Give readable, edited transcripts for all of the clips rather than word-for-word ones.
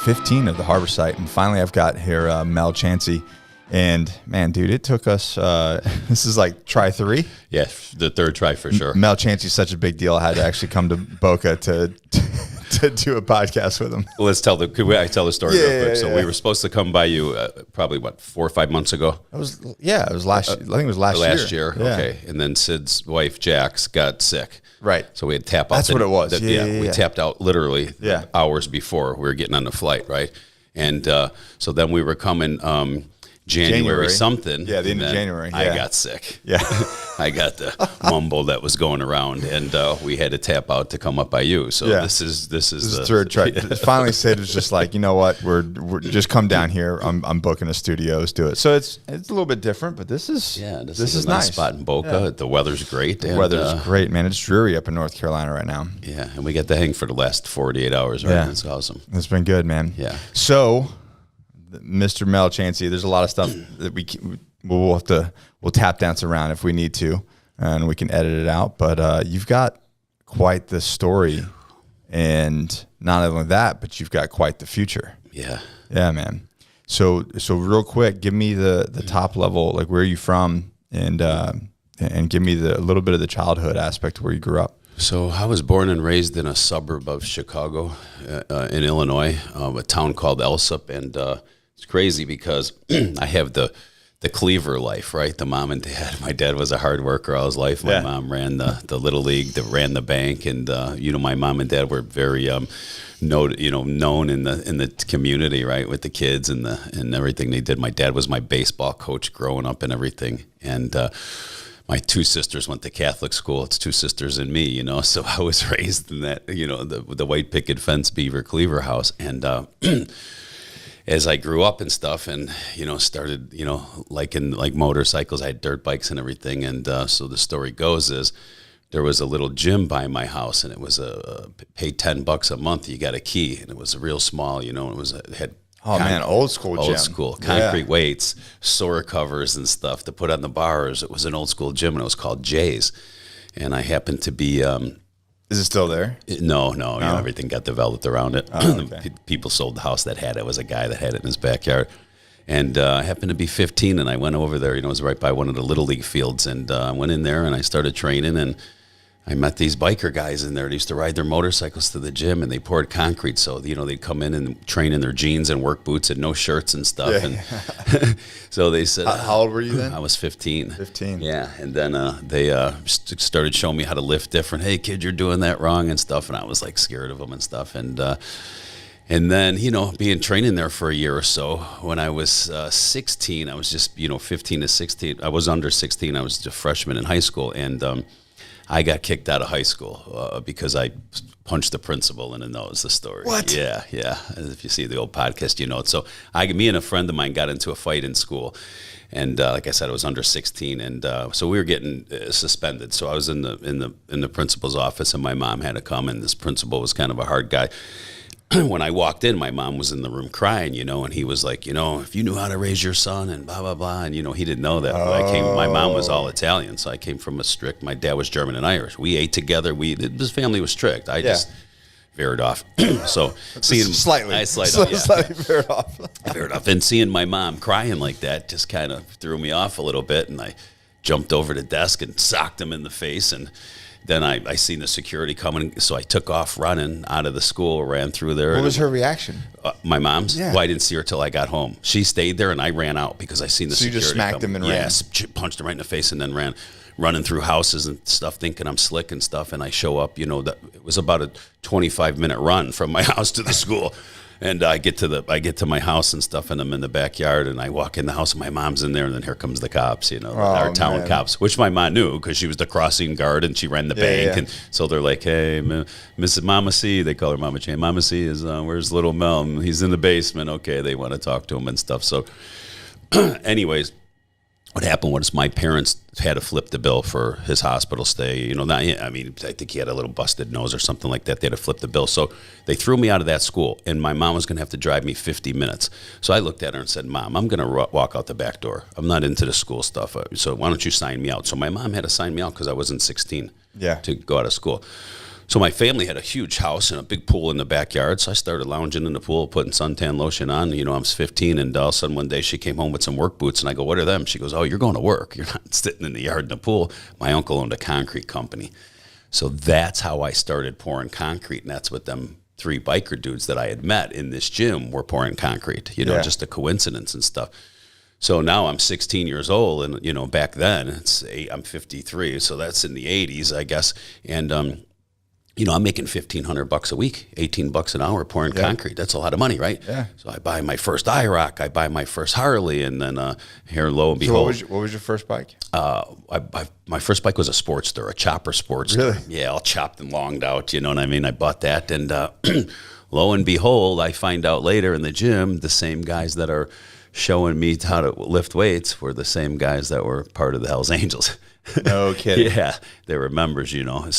15 of the harbor site, and finally I've got here Mel Chancey. And man, dude, it took us, this is like try 3. Yeah, the third try for sure. Mel Chancey's such a big deal. I had to actually come to Boca to do a podcast with him. Well, could I tell the story real quick? So we were supposed to come by you probably, 4 or 5 months ago? It was last year. I think it was last year. Yeah. Okay. And then Sid's wife, Jax, got sick. Right. So we had to tap out. That's what it was. We tapped out literally hours before we were getting on the flight, right? And so then we were coming January something. Yeah, the end of January. Yeah. I got sick. Yeah. I got the mumble that was going around, and we had to tap out to come up by you. So this is the third try. Finally, Sid was just like, you know what, we're just come down here. I'm booking a studio. Let's do it. So it's a little bit different, but this is this is a nice spot in Boca. Yeah. The weather's great. The weather's great, man. It's dreary up in North Carolina right now. Yeah, and we get to hang for the last 48 hours. Right, that's awesome. It's been good, man. Yeah. So, Mr. Mel Chancey, there's a lot of stuff that we'll tap dance around if we need to, and we can edit it out. But you've got quite the story, and not only that, but you've got quite the future. Yeah, man. So real quick, give me the top level, like where are you from, and give me a little bit of the childhood aspect where you grew up. So I was born and raised in a suburb of Chicago, in Illinois, a town called HELLS, and it's crazy because I have the Cleaver life, right? The mom and dad. My dad was a hard worker all his life. My mom ran the little league, ran the bank, and my mom and dad were very known in the community, right, with the kids and everything they did. My dad was my baseball coach growing up and everything, and my 2 sisters went to Catholic school. It's 2 sisters and me, so I was raised in that, the white picket fence beaver Cleaver house. And as I grew up and stuff and, started, like motorcycles, I had dirt bikes and everything. And so the story goes is there was a little gym by my house, and it was pay $10 a month. You got a key, and it was real small, it had old school gym. Old school. Concrete weights, sore covers and stuff to put on the bars. It was an old school gym, and it was called Jay's. And I happened to be... is it still there? No. Everything got developed around it. Okay. People sold the house that had it. It was a guy that had it in his backyard. And I happened to be 15, and I went over there. It was right by one of the Little League fields. And I went in there, and I started training, and I met these biker guys in there. They used to ride their motorcycles to the gym, and they poured concrete. So, they'd come in and train in their jeans and work boots and no shirts and stuff. Yeah. And so they said... how old were you then? I was 15. 15. Yeah. And then they started showing me how to lift different. Hey, kid, you're doing that wrong and stuff. And I was like scared of them and stuff. And then, being training there for a year or so, when I was 16, I was just, 15 to 16. I was under 16. I was a freshman in high school. And I got kicked out of high school because I punched the principal in the nose. The story. What? Yeah. If you see the old podcast, you know it. So me and a friend of mine got into a fight in school, and like I said, I was under 16, and so we were getting suspended. So I was in the principal's office, and my mom had to come, and this principal was kind of a hard guy. When I walked in, my mom was in the room crying, and he was like, if you knew how to raise your son and blah, blah, blah. And, he didn't know that. My mom was all Italian, so I came from my dad was German and Irish. We ate together. His family was strict. I just veered off. So seeing slightly veered off. I veered off. And seeing my mom crying like that just kind of threw me off a little bit. And I jumped over the desk and socked him in the face. And then I seen the security coming, so I took off running out of the school, ran through there. What was her reaction? My mom's? Yeah. Well, I didn't see her till I got home. She stayed there, and I ran out because I seen the security. So you just smacked him and ran? Yes, punched him right in the face and then running through houses and stuff, thinking I'm slick and stuff. And I show up, it was about a 25-minute run from my house to the school. And I get to my house and stuff, and I'm in the backyard, and I walk in the house, and my mom's in there, and then here comes the cops, our town cops, which my mom knew because she was the crossing guard and she ran the bank, and so they're like, hey, Mrs. Mama C, they call her Mama Chain. Mama C is where's little Mel? He's in the basement. Okay, they want to talk to him and stuff. So, anyways. What happened was my parents had to flip the bill for his hospital stay. I think he had a little busted nose or something like that. They had to flip the bill. So they threw me out of that school, and my mom was going to have to drive me 50 minutes. So I looked at her and said, Mom, I'm going to walk out the back door. I'm not into the school stuff. So why don't you sign me out? So my mom had to sign me out because I wasn't 16 to go out of school. So my family had a huge house and a big pool in the backyard. So I started lounging in the pool, putting suntan lotion on. You know, I was 15, and all of a sudden one day she came home with some work boots, and I go, "What are them?" She goes, "Oh, you're going to work. You're not sitting in the yard in the pool." My uncle owned a concrete company. So that's how I started pouring concrete, and that's what them 3 biker dudes that I had met in this gym were pouring concrete. You know, just a coincidence and stuff. So now I'm 16 years old, and you know, back then I'm 53, so that's in the 80s, I guess, and you know, I'm making $1,500 a week, $18 an hour pouring concrete. That's a lot of money, right? Yeah. So I buy my first IROC, I buy my first Harley, and then here, lo and behold. So what was your first bike? My first bike was a Sportster, a chopper Sportster. Really? Yeah, all chopped and longed out, you know what I mean? I bought that, and lo and behold, I find out later in the gym, the same guys that are showing me how to lift weights were the same guys that were part of the Hells Angels. No kidding. Yeah, they were members, you know.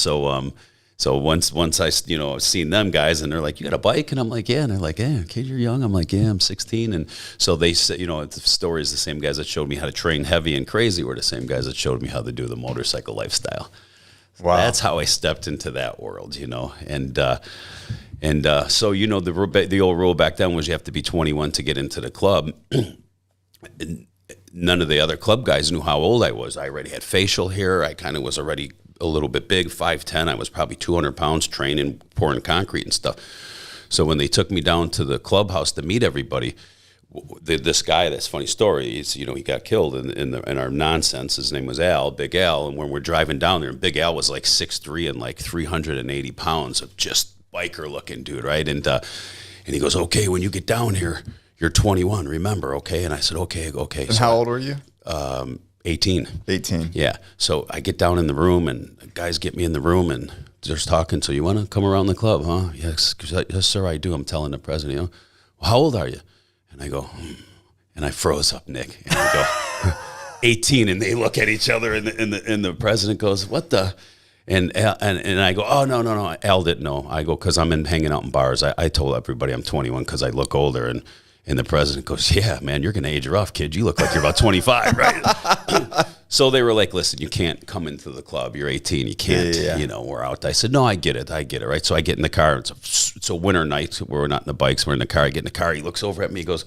So once I, you know, seen them guys, and they're like, "You got a bike?" And I'm like, "Yeah." And they're like, "Yeah, kid, you're young." I'm like, "Yeah, I'm 16." And so they said, you know, the story is the same guys that showed me how to train heavy and crazy were the same guys that showed me how to do the motorcycle lifestyle. Wow. That's how I stepped into that world, you know. And so, you know, the old rule back then was you have to be 21 to get into the club. None of the other club guys knew how old I was. I already had facial hair. I kind of was already a little bit big, 5'10". I was probably 200 pounds, training, pouring concrete and stuff. So when they took me down to the clubhouse to meet everybody, this guy, that's a funny story, he's, you know, he got killed in our nonsense. His name was Al, Big Al, and when we're driving down there, and Big Al was like 6'3" and like 380 pounds of just biker-looking dude, right? And he goes, "Okay, when you get down here, you're 21, remember, okay?" And I said, okay. And so how old were you? 18. 18. Yeah. So I get down in the room, and guys get me in the room, and they're talking. "So you want to come aroround the club, huh?" Yes, sir, I do. I'm telling the president, you know. "Well, how old are you?" And I go, and I froze up, Nick. And I go, 18. And they look at each other, and the president goes, "What the?" And I go, "Oh, no. Al didn't know." I go, "Because I'm hanging out in bars. I told everybody I'm 21 because I look older." And the president goes, "Yeah, man, you're going to age rough, kid. You look like you're about 25, right?" So they were like, "Listen, you can't come into the club. You're 18. You can't, you know, we're out." I said, "No, I get it, right?" So I get in the car. It's a winter night. We're not in the bikes. We're in the car. I get in the car. He looks over at me. He goes,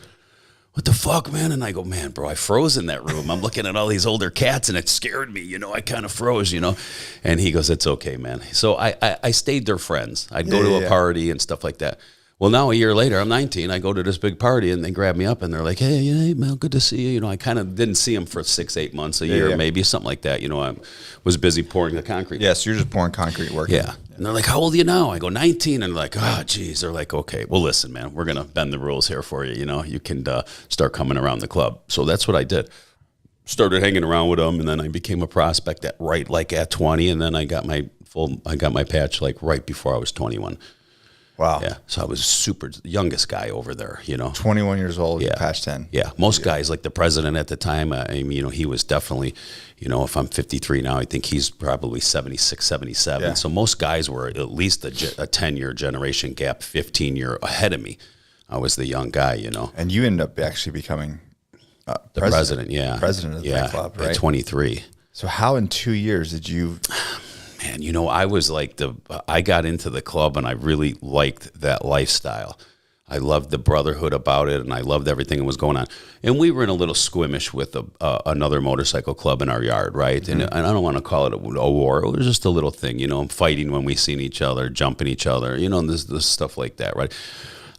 "What the fuck, man?" And I go, "Man, bro, I froze in that room. I'm looking at all these older cats, and it scared me. You know, I kind of froze, you know." And he goes, "It's okay, man." So I stayed their friends. I'd go to a party and stuff like that. Well, now a year later, I'm 19. I go to this big party, and they grab me up, and they're like, "Hey, Mel, good to see you." You know, I kind of didn't see them for 6-8 months, a year, maybe something like that. You know, I was busy pouring the concrete. Yeah, so you're just pouring concrete work. Yeah. And they're like, "How old are you now?" I go, 19. And they're like, "Oh, geez." They're like, "Okay, well, listen, man, we're going to bend the rules here for you. You know, you can start coming around the club." So that's what I did. Started hanging around with them, and then I became a prospect at 20, and then I got my patch like right before I was 21. Wow. Yeah. So I was super youngest guy over there, you know. 21 years old, patch 10. Yeah. Most guys, like the president at the time, I mean, you know, he was definitely, you know, if I'm 53 now, I think he's probably 76, 77. Yeah. So most guys were at least a 10-year generation gap, 15-year ahead of me. I was the young guy, you know. And you ended up actually becoming the president, president of the club, right? At 23. So how in 2 years did you... Man, you know, I was like I got into the club, and I really liked that lifestyle. I loved the brotherhood about it, and I loved everything that was going on. And we were in a little squimish with another motorcycle club in our yard, right? Mm-hmm. And I don't want to call it a war. It was just a little thing, you know, fighting when we seen each other, jumping each other, you know, this stuff like that, right?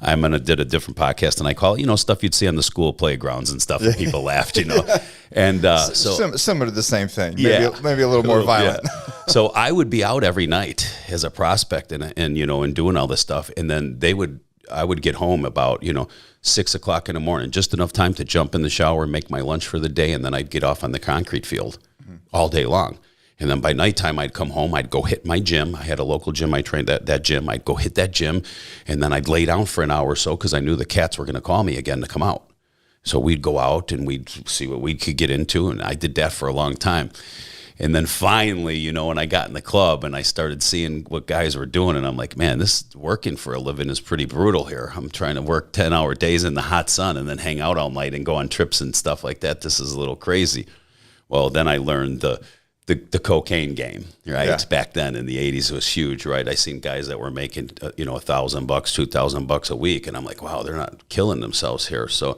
Did a different podcast, and I call it, you know, stuff you'd see on the school playgrounds and stuff, and people laughed, you know. And so similar to the same thing, maybe a little more violent. Yeah. So I would be out every night as a prospect, and you know, and doing all this stuff, and then I would get home about, you know, 6 o'clock in the morning, just enough time to jump in the shower, make my lunch for the day, and then I'd get off on the concrete field all day long. And then by nighttime, I'd come home, I'd go hit my gym. I had a local gym, I trained at that gym. I'd go hit that gym, and then I'd lay down for an hour or so because I knew the cats were going to call me again to come out. So we'd go out, and we'd see what we could get into, and I did that for a long time. And then finally, you know, when I got in the club and I started seeing what guys were doing, and I'm like, man, this working for a living is pretty brutal here. I'm trying to work 10-hour days in the hot sun and then hang out all night and go on trips and stuff like that. This is a little crazy. Well, then I learned the the cocaine game, right? Yeah. Back then in the 80s, it was huge, right? I seen guys that were making, $1,000, $2,000 a week. And I'm like, wow, they're not killing themselves here. So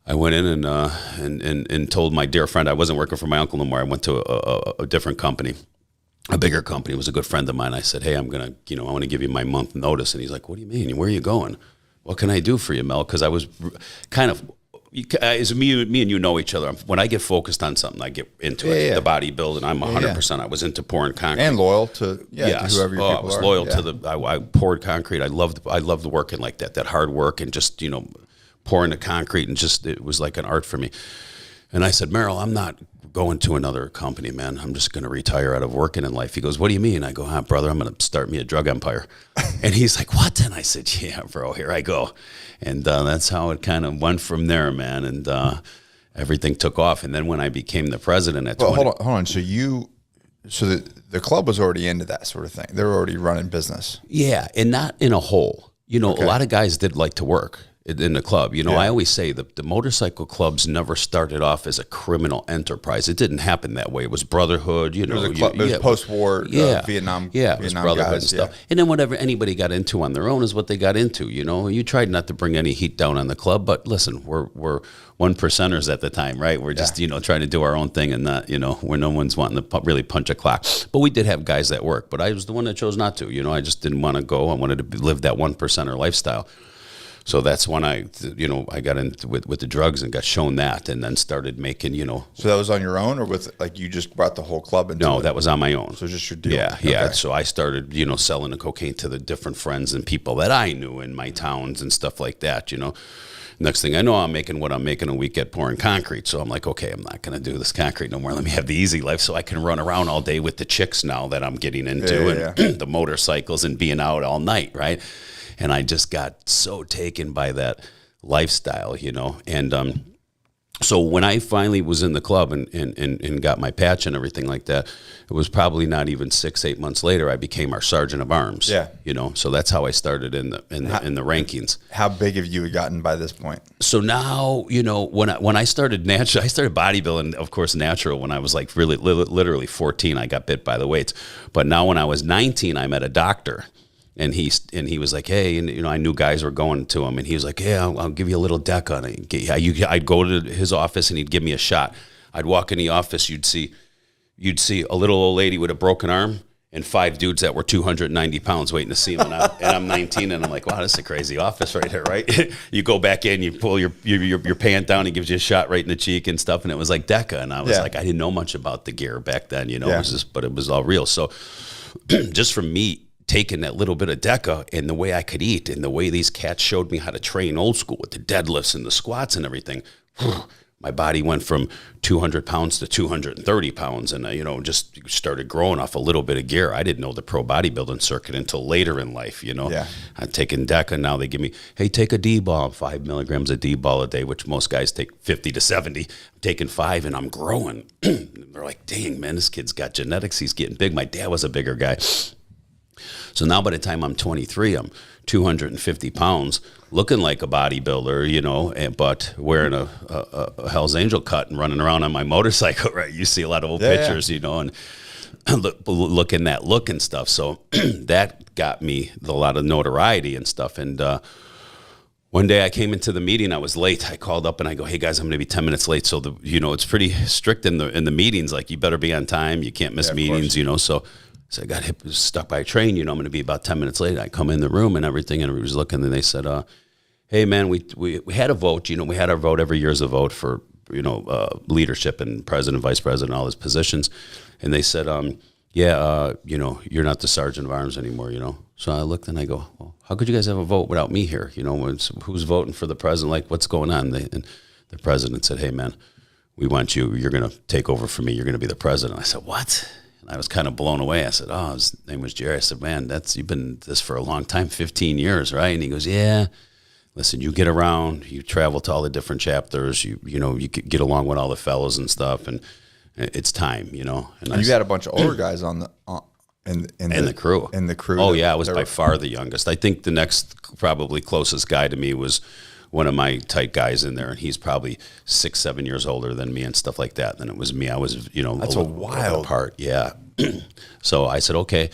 I went in and told my dear friend, I wasn't working for my uncle no more. I went to a different company, a bigger company. It was a good friend of mine. I said, hey, I want to give you my month notice. And he's like, what do you mean? Where are you going? What can I do for you, Mel? Because I was kind of, as me and you know each other. When I get focused on something, I get into it. Yeah. The bodybuilding, I'm 100%. I was into pouring concrete and loyal to to whoever your people I was are. loyal to the. I poured concrete. I loved working like that hard work and just pouring the concrete and just it was like an art for me. And I said, Merrill, I'm not going to another company, man. I'm just going to retire out of working in life. He goes, what do you mean? I go, brother, I'm going to start me a drug empire. And he's like, what? And I said, yeah, bro, here I go. And that's how it kind of went from there, man. And everything took off. And then when I became the president at 20. Hold on. So the club was already into that sort of thing. They were already running business. Yeah, and not in a hole. A lot of guys did like to work in the club. I always say the motorcycle clubs never started off as a criminal enterprise. It didn't happen that way. It was brotherhood. It was post-war Vietnam. Yeah, it Vietnam was brotherhood guys, and stuff. And then whatever anybody got into on their own is what they got into. You tried not to bring any heat down on the club, but listen, we're one percenters at the time, right? We're just trying to do our own thing and not where no one's wanting to really punch a clock. But we did have guys that work. But I was the one that chose not to. I just didn't want to go. I wanted to live that one percenter lifestyle. So that's when I got into with the drugs and got shown that, and then started making, So that was on your own, or with you just brought the whole club into No, it? that was on my own. So just your deal. Yeah, yeah. So I started, selling the cocaine to the different friends and people that I knew in my towns and stuff like that. Next thing I know, I'm making what I'm making a week at pouring concrete. So I'm like, okay, I'm not going to do this concrete no more. Let me have the easy life so I can run around all day with the chicks now that I'm getting into and the motorcycles and being out all night, right? And I just got so taken by that lifestyle, And so when I finally was in the club and got my patch and everything like that, it was probably not even 6-8 months later I became our sergeant of arms. Yeah, So that's how I started in the rankings. How big have you gotten by this point? So now, when I started natural, I started bodybuilding, of course, natural when I was like really literally 14. I got bit by the weights, but now when I was 19, I met a doctor. And he was like, hey, and I knew guys were going to him, and he was like, yeah, I'll give you a little deck on it. I'd go to his office, and he'd give me a shot. I'd walk in the office, you'd see a little old lady with a broken arm and 5 dudes that were 290 pounds waiting to see him, and I'm 19, and I'm like, wow, this is a crazy office right here, right? You go back in, you pull your pant down, he gives you a shot right in the cheek and stuff, and it was like DECA, and I was like, I didn't know much about the gear back then, It was but it was all real. So just from me taking that little bit of DECA and the way I could eat and the way these cats showed me how to train old school with the deadlifts and the squats and everything, my body went from 200 pounds to 230 pounds. And, just started growing off a little bit of gear. I didn't know the pro bodybuilding circuit until later in life, I'd taken DECA. Now they give me, hey, take a D-ball, 5 milligrams of D-ball a day, which most guys take 50 to 70. I'm taking 5 and I'm growing. They're like, dang, man, this kid's got genetics. He's getting big. My dad was a bigger guy. So now by the time I'm 23, I'm 250 pounds, looking like a bodybuilder, but wearing a Hell's Angel cut and running around on my motorcycle, right? You see a lot of old pictures, and looking that look and stuff. So that got me a lot of notoriety and stuff. And one day I came into the meeting, I was late. I called up and I go, hey guys, I'm going to be 10 minutes late. So it's pretty strict in the meetings. Like you better be on time. You can't miss meetings, So I got stuck by a train, I'm going to be about 10 minutes late. I come in the room and everything, and everybody was looking, and they said, hey, man, we had a vote. We had our vote every year as a vote for, leadership and president, vice president, all those positions. And they said, you're not the sergeant of arms anymore, So I looked and I go, well, how could you guys have a vote without me here? Who's voting for the president? Like, what's going on? And the president said, hey, man, we want you. You're going to take over for me. You're going to be the president. I said, what? I was kind of blown away. I said, oh, his name was Jerry. I said, man, you've been this for a long time, 15 years, right? And he goes, yeah. Listen, you get around, you travel to all the different chapters, you get along with all the fellows and stuff, and it's time, And you had a bunch of older guys in the crew. In the crew. Oh, yeah, I was by far the youngest. I think the next probably closest guy to me was one of my tight guys in there, and he's probably 6, 7 years older than me and stuff like that. Then it was me. I was, That's a wild part. Yeah. So I said, okay.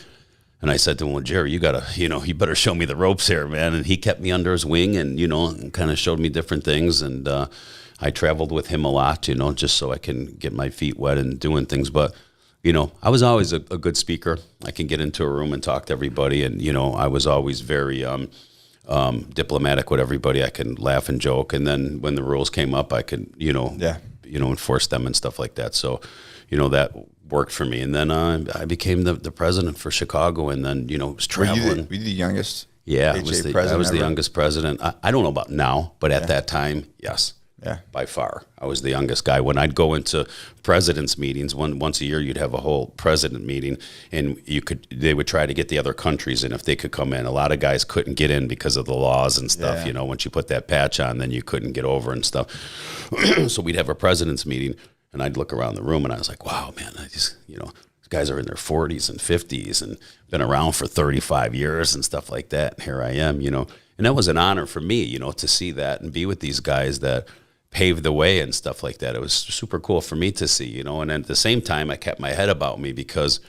And I said to him, well, Jerry, you gotta, you better show me the ropes here, man. And he kept me under his wing and, and kind of showed me different things. And I traveled with him a lot, just so I can get my feet wet and doing things. But, I was always a good speaker. I can get into a room and talk to everybody. And, I was always very diplomatic with everybody. I can laugh and joke. And then when the rules came up, I could, enforce them and stuff like that. So, that worked for me. And then I became the president for Chicago, and then, was traveling. Were you the youngest? Yeah, HA I was president the ever? youngest president. I don't know about now, but at that time, yes. Yeah. By far. I was the youngest guy. When I'd go into president's meetings, once a year you'd have a whole president meeting, and they would try to get the other countries in if they could come in. A lot of guys couldn't get in because of the laws and stuff. Yeah. Once you put that patch on, then you couldn't get over and stuff. So we'd have a president's meeting, and I'd look around the room, and I was like, wow, man, these guys are in their 40s and 50s and been around for 35 years and stuff like that. And here I am, and that was an honor for me, to see that and be with these guys that paved the way and stuff like that. It was super cool for me to see, and at the same time, I kept my head about me because,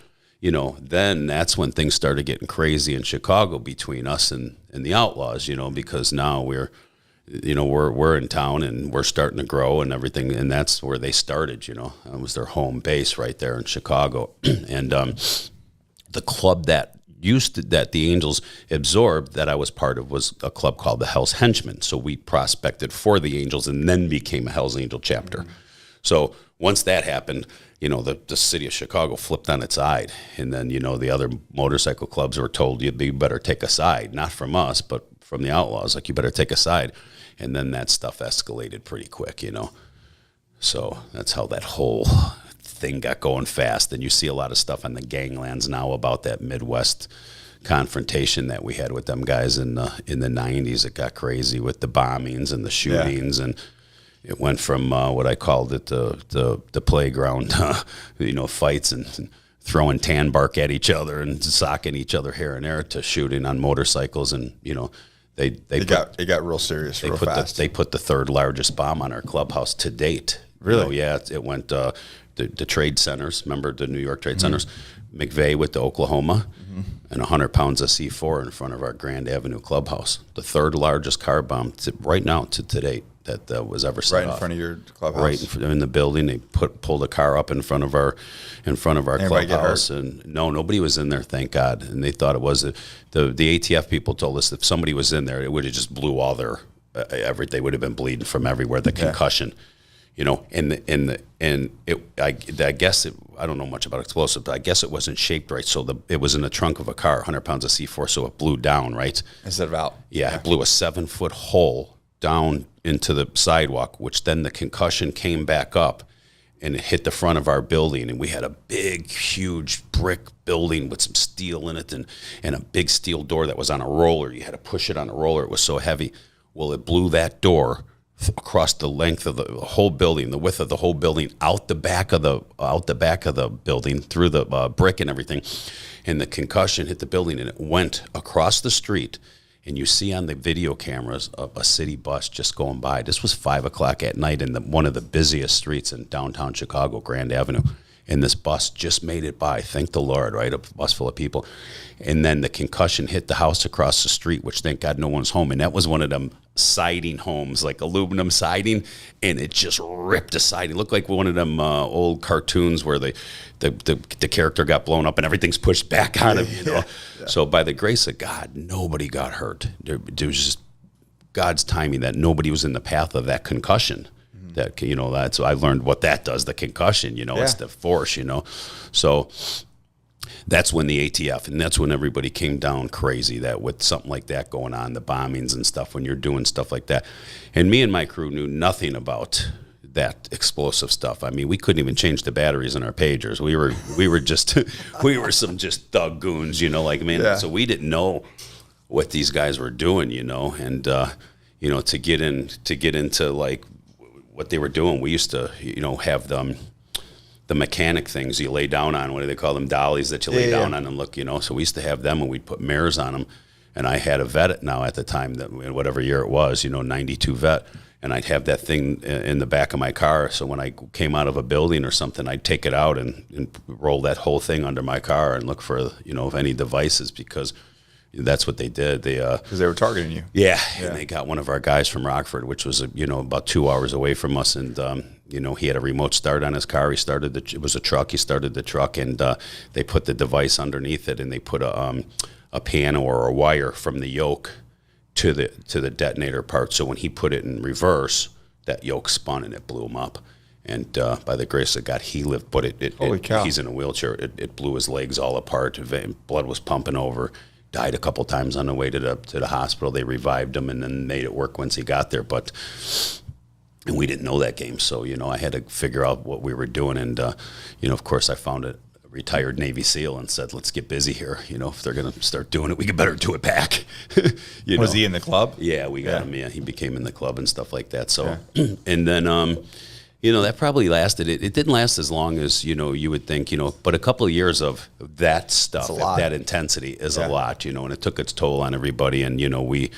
then that's when things started getting crazy in Chicago between us and the Outlaws, because now we're in town and we're starting to grow and everything. And that's where they started, it was their home base right there in Chicago. And the club that the Angels absorbed that I was part of was a club called the HELLS Henchmen. So we prospected for the Angels and then became a HELLS Angel chapter. Mm-hmm. So once that happened, the city of Chicago flipped on its side. And then, the other motorcycle clubs were told you better take a side, not from us, but from the Outlaws. Like, you better take a side. And then that stuff escalated pretty quick, So that's how that whole thing got going fast. And you see a lot of stuff on the ganglands now about that Midwest confrontation that we had with them guys in the 90s. It got crazy with the bombings and the shootings, and it went from what I called it the playground, fights and throwing tan bark at each other and socking each other here and there, to shooting on motorcycles. And it got real serious real fast. They put the third largest bomb on our clubhouse to date. Really? Yeah, it went the trade centers. Remember the New York trade centers? McVeigh with the Oklahoma, and 100 pounds of C4 in front of our Grand Avenue clubhouse. The third largest car bomb right now to date that was ever set off. Right in front of your clubhouse? Right in the building. They pulled a car up in front of our Anybody clubhouse, and no, nobody was in there, thank God. And they thought it was the ATF people told us that if somebody was in there, it would have just blew all their they would have been bleeding from everywhere. The concussion. I guess I don't know much about explosive, but I guess it wasn't shaped right. So it was in the trunk of a car, 100 pounds of C4, so it blew down, right? Instead of out. Yeah, it blew a 7-foot hole down into the sidewalk, which then the concussion came back up, and it hit the front of our building. And we had a big, huge brick building with some steel in it, and a big steel door that was on a roller. You had to push it on a roller. It was so heavy. Well, it blew that door across the length of the whole building, the width of the whole building, out the back of the building, through the brick and everything. And the concussion hit the building, and it went across the street. And you see on the video cameras a city bus just going by. This was 5 o'clock at night in one of the busiest streets in downtown Chicago, Grand Avenue. And this bus just made it by. Thank the Lord, right? A bus full of people. And then the concussion hit the house across the street, which thank God no one's home. And that was one of them siding homes, like aluminum siding, and it just ripped the siding. It looked like one of them old cartoons where the character got blown up and everything's pushed back on him, Yeah. So by the grace of God, nobody got hurt. There was just God's timing that nobody was in the path of that concussion. That, that's, I learned what that does, the concussion, it's the force, So that's when the ATF, and that's when everybody came down crazy, that with something like that going on, the bombings and stuff, when you're doing stuff like that. And me and my crew knew nothing about that explosive stuff. I mean, we couldn't even change the batteries in our pagers. We were just, we were some just thug goons, So we didn't know what these guys were doing, and, to get into like what they were doing, we used to, have them, the mechanic things you lay down on. What do they call them? Dollies that you lay down on and look, So we used to have them, and we'd put mirrors on them, And I had a vet now at the time, that whatever year it was, 92 vet. And I'd have that thing in the back of my car. So when I came out of a building or something, I'd take it out and roll that whole thing under my car and look for, if any devices, because that's what they did. Because they were targeting you. Yeah, and they got one of our guys from Rockford, which was, about 2 hours away from us. And, he had a remote start on his car. It was a truck. He started the truck, and they put the device underneath it, and they put a panel or a wire from the yoke to the detonator part. So when he put it in reverse, that yoke spun and it blew him up. And by the grace of God, he lived. But Holy cow. He's in a wheelchair. It blew his legs all apart. Blood was pumping over. Died a couple times on the way to the hospital. They revived him and then made it work once he got there. And we didn't know that game, so I had to figure out what we were doing. And of course, I found a retired Navy SEAL and said, "Let's get busy here. If they're going to start doing it, we better do it back." Was he in the club? Yeah, we got him. Yeah, he became in the club and stuff like that. So, and then that probably lasted. It didn't last as long as you would think. But a couple of years of that stuff, that intensity is a lot. And it took its toll on everybody. And we,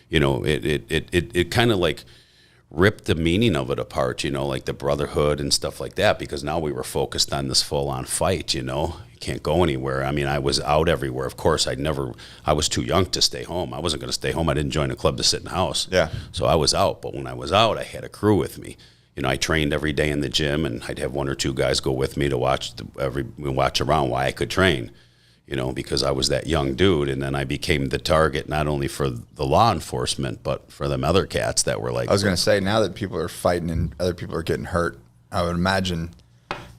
it kind of like ripped the meaning of it apart, like the brotherhood and stuff like that, because now we were focused on this full-on fight, you can't go anywhere. I mean, I was out everywhere. Of course, I was too young to stay home. I wasn't going to stay home. I didn't join a club to sit in the house. Yeah. So I was out, but when I was out, I had a crew with me. I trained every day in the gym, and I'd have one or two guys go with me to watch around while I could train. Because I was that young dude, and then I became the target not only for the law enforcement, but for them other cats that were like... I was going to say, now that people are fighting and other people are getting hurt, I would imagine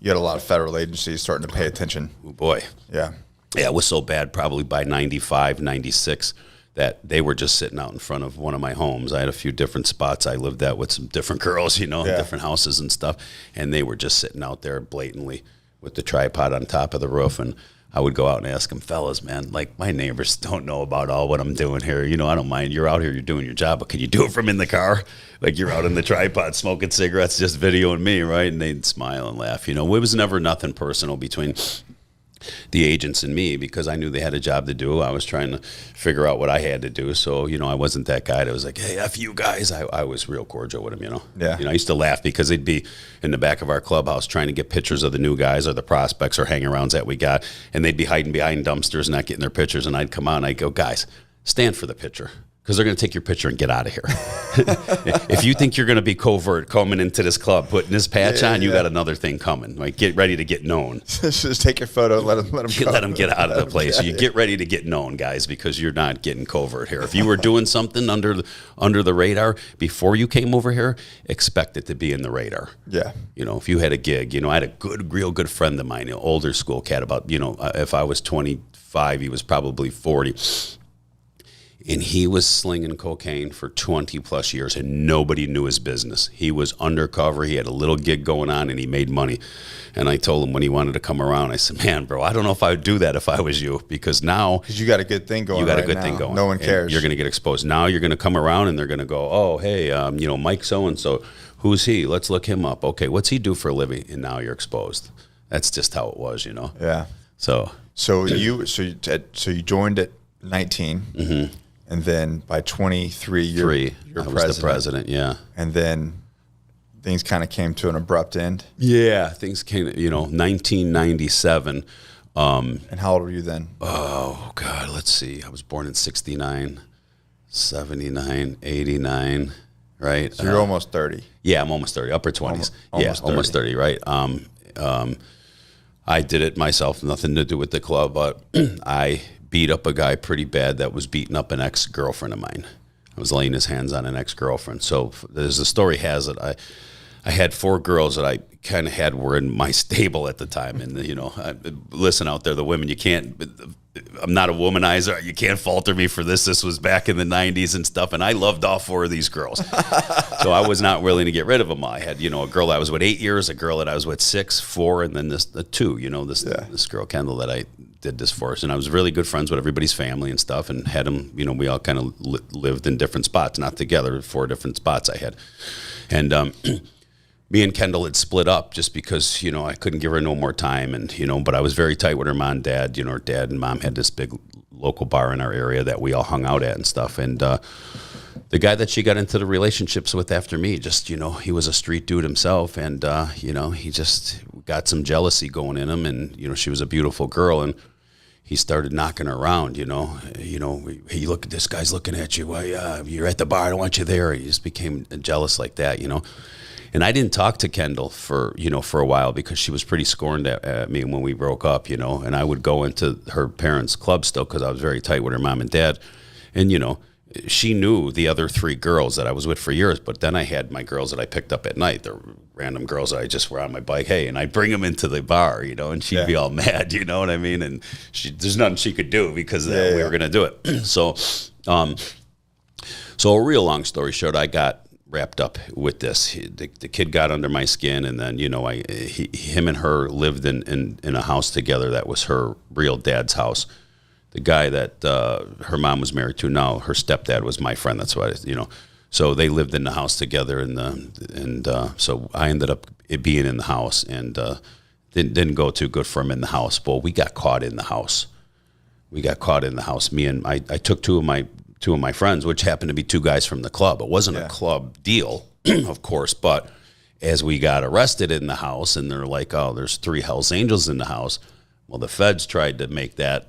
you had a lot of federal agencies starting to pay attention. Oh, boy. Yeah. Yeah, it was so bad probably by 95, 96, that they were just sitting out in front of one of my homes. I had a few different spots. I lived at with some different girls, in different houses and stuff, and they were just sitting out there blatantly with the tripod on top of the roof, and I would go out and ask them, "Fellas, man, like my neighbors don't know about all what I'm doing here. I don't mind. You're out here, you're doing your job, but can you do it from in the car? Like you're out in the tripod smoking cigarettes, just videoing me, right?" And they'd smile and laugh. It was never nothing personal between the agents and me, because I knew they had a job to do. I was trying to figure out what I had to do. So, I wasn't that guy that was like, "Hey, F you guys." I was real cordial with them, Yeah. I used to laugh because they'd be in the back of our clubhouse trying to get pictures of the new guys or the prospects or hang-arounds that we got, and they'd be hiding behind dumpsters and not getting their pictures, and I'd come out and I'd go, "Guys, stand for the picture, because they're going to take your picture and get out of here." If you think you're going to be covert coming into this club, putting this patch on, you got another thing coming. Like, get ready to get known. Just take your photo, let them go. Let them get out of the place. You get ready to get known, guys, because you're not getting covert here. If you were doing something under the radar before you came over here, expect it to be in the radar. Yeah. If you had a gig, I had a real good friend of mine, an older school cat, about, if I was 25, he was probably 40. And he was slinging cocaine for 20 plus years, and nobody knew his business. He was undercover. He had a little gig going on, and he made money. And I told him when he wanted to come around, I said, "Man, bro, I don't know if I would do that if I was you, because now..." Because you got a good thing going. You got right a good now. thing going. No one cares. And you're going to get exposed. Now you're going to come around, and they're going to go, "Oh, hey, Mike so-and-so, who's he? Let's look him up. Okay, what's he do for a living?" And now you're exposed. That's just how it was, Yeah. So you joined at 19. Mm-hmm. And then by 23, you're I was the president, yeah. And then things kind of came to an abrupt end. Yeah, things came, 1997. And how old were you then? Oh, God, let's see. I was born in 69, 79, 89, right? So you're almost 30. Yeah, I'm almost 30, upper 20s. Almost 30, right? I did it myself, nothing to do with the club, but I beat up a guy pretty bad that was beating up an ex-girlfriend of mine. I was laying his hands on an ex-girlfriend. So as the story has it, I had 4 girls that I kind of were in my stable at the time. And, listen out there, the women, I'm not a womanizer. You can't falter me for this. This was back in the 90s and stuff. And I loved all 4 of these girls. So I was not willing to get rid of them. I had, a girl that I was with 8 years, a girl that I was with 6, 4, and then the 2, this girl, Kendall, that I did this for us. And I was really good friends with everybody's family and stuff, and had them, we all kind of lived in different spots, not together, 4 different spots I had. And me and Kendall had split up just because, I couldn't give her no more time. And, but I was very tight with her mom and dad. Her dad and mom had this big local bar in our area that we all hung out at and stuff. And the guy that she got into the relationships with after me, just, you know, he was a street dude himself, and you know, he just got some jealousy going in him, and you know, she was a beautiful girl, and he started knocking her around. You know, hey, look, this guy's looking at you. Well, you're at the bar. I don't want you there. He just became jealous like that. You know. And I didn't talk to Kendall for a while because she was pretty scorned at me when we broke up, you know. And I would go into her parents' club still because I was very tight with her mom and dad. And, you know, she knew the other 3 girls that I was with for years. But then I had my girls that I picked up at night, the random girls that I just were on my bike. Hey, and I'd bring them into the bar, you know, and she'd be all mad, you know what I mean? And there's nothing she could do because we were going to do it. So a real long story short, I got wrapped up with this. The kid got under my skin, and then, you know, him and her lived in a house together that was her real dad's house. The guy that her mom was married to now, her stepdad was my friend. That's why, you know. So they lived in the house together, and so I ended up being in the house, and didn't go too good for him in the house. But we got caught in the house. Me and I took two of my friends, which happened to be 2 guys from the club. It wasn't a club deal, of course, but as we got arrested in the house, and they're like, oh, there's 3 Hells Angels in the house. Well, the feds tried to make that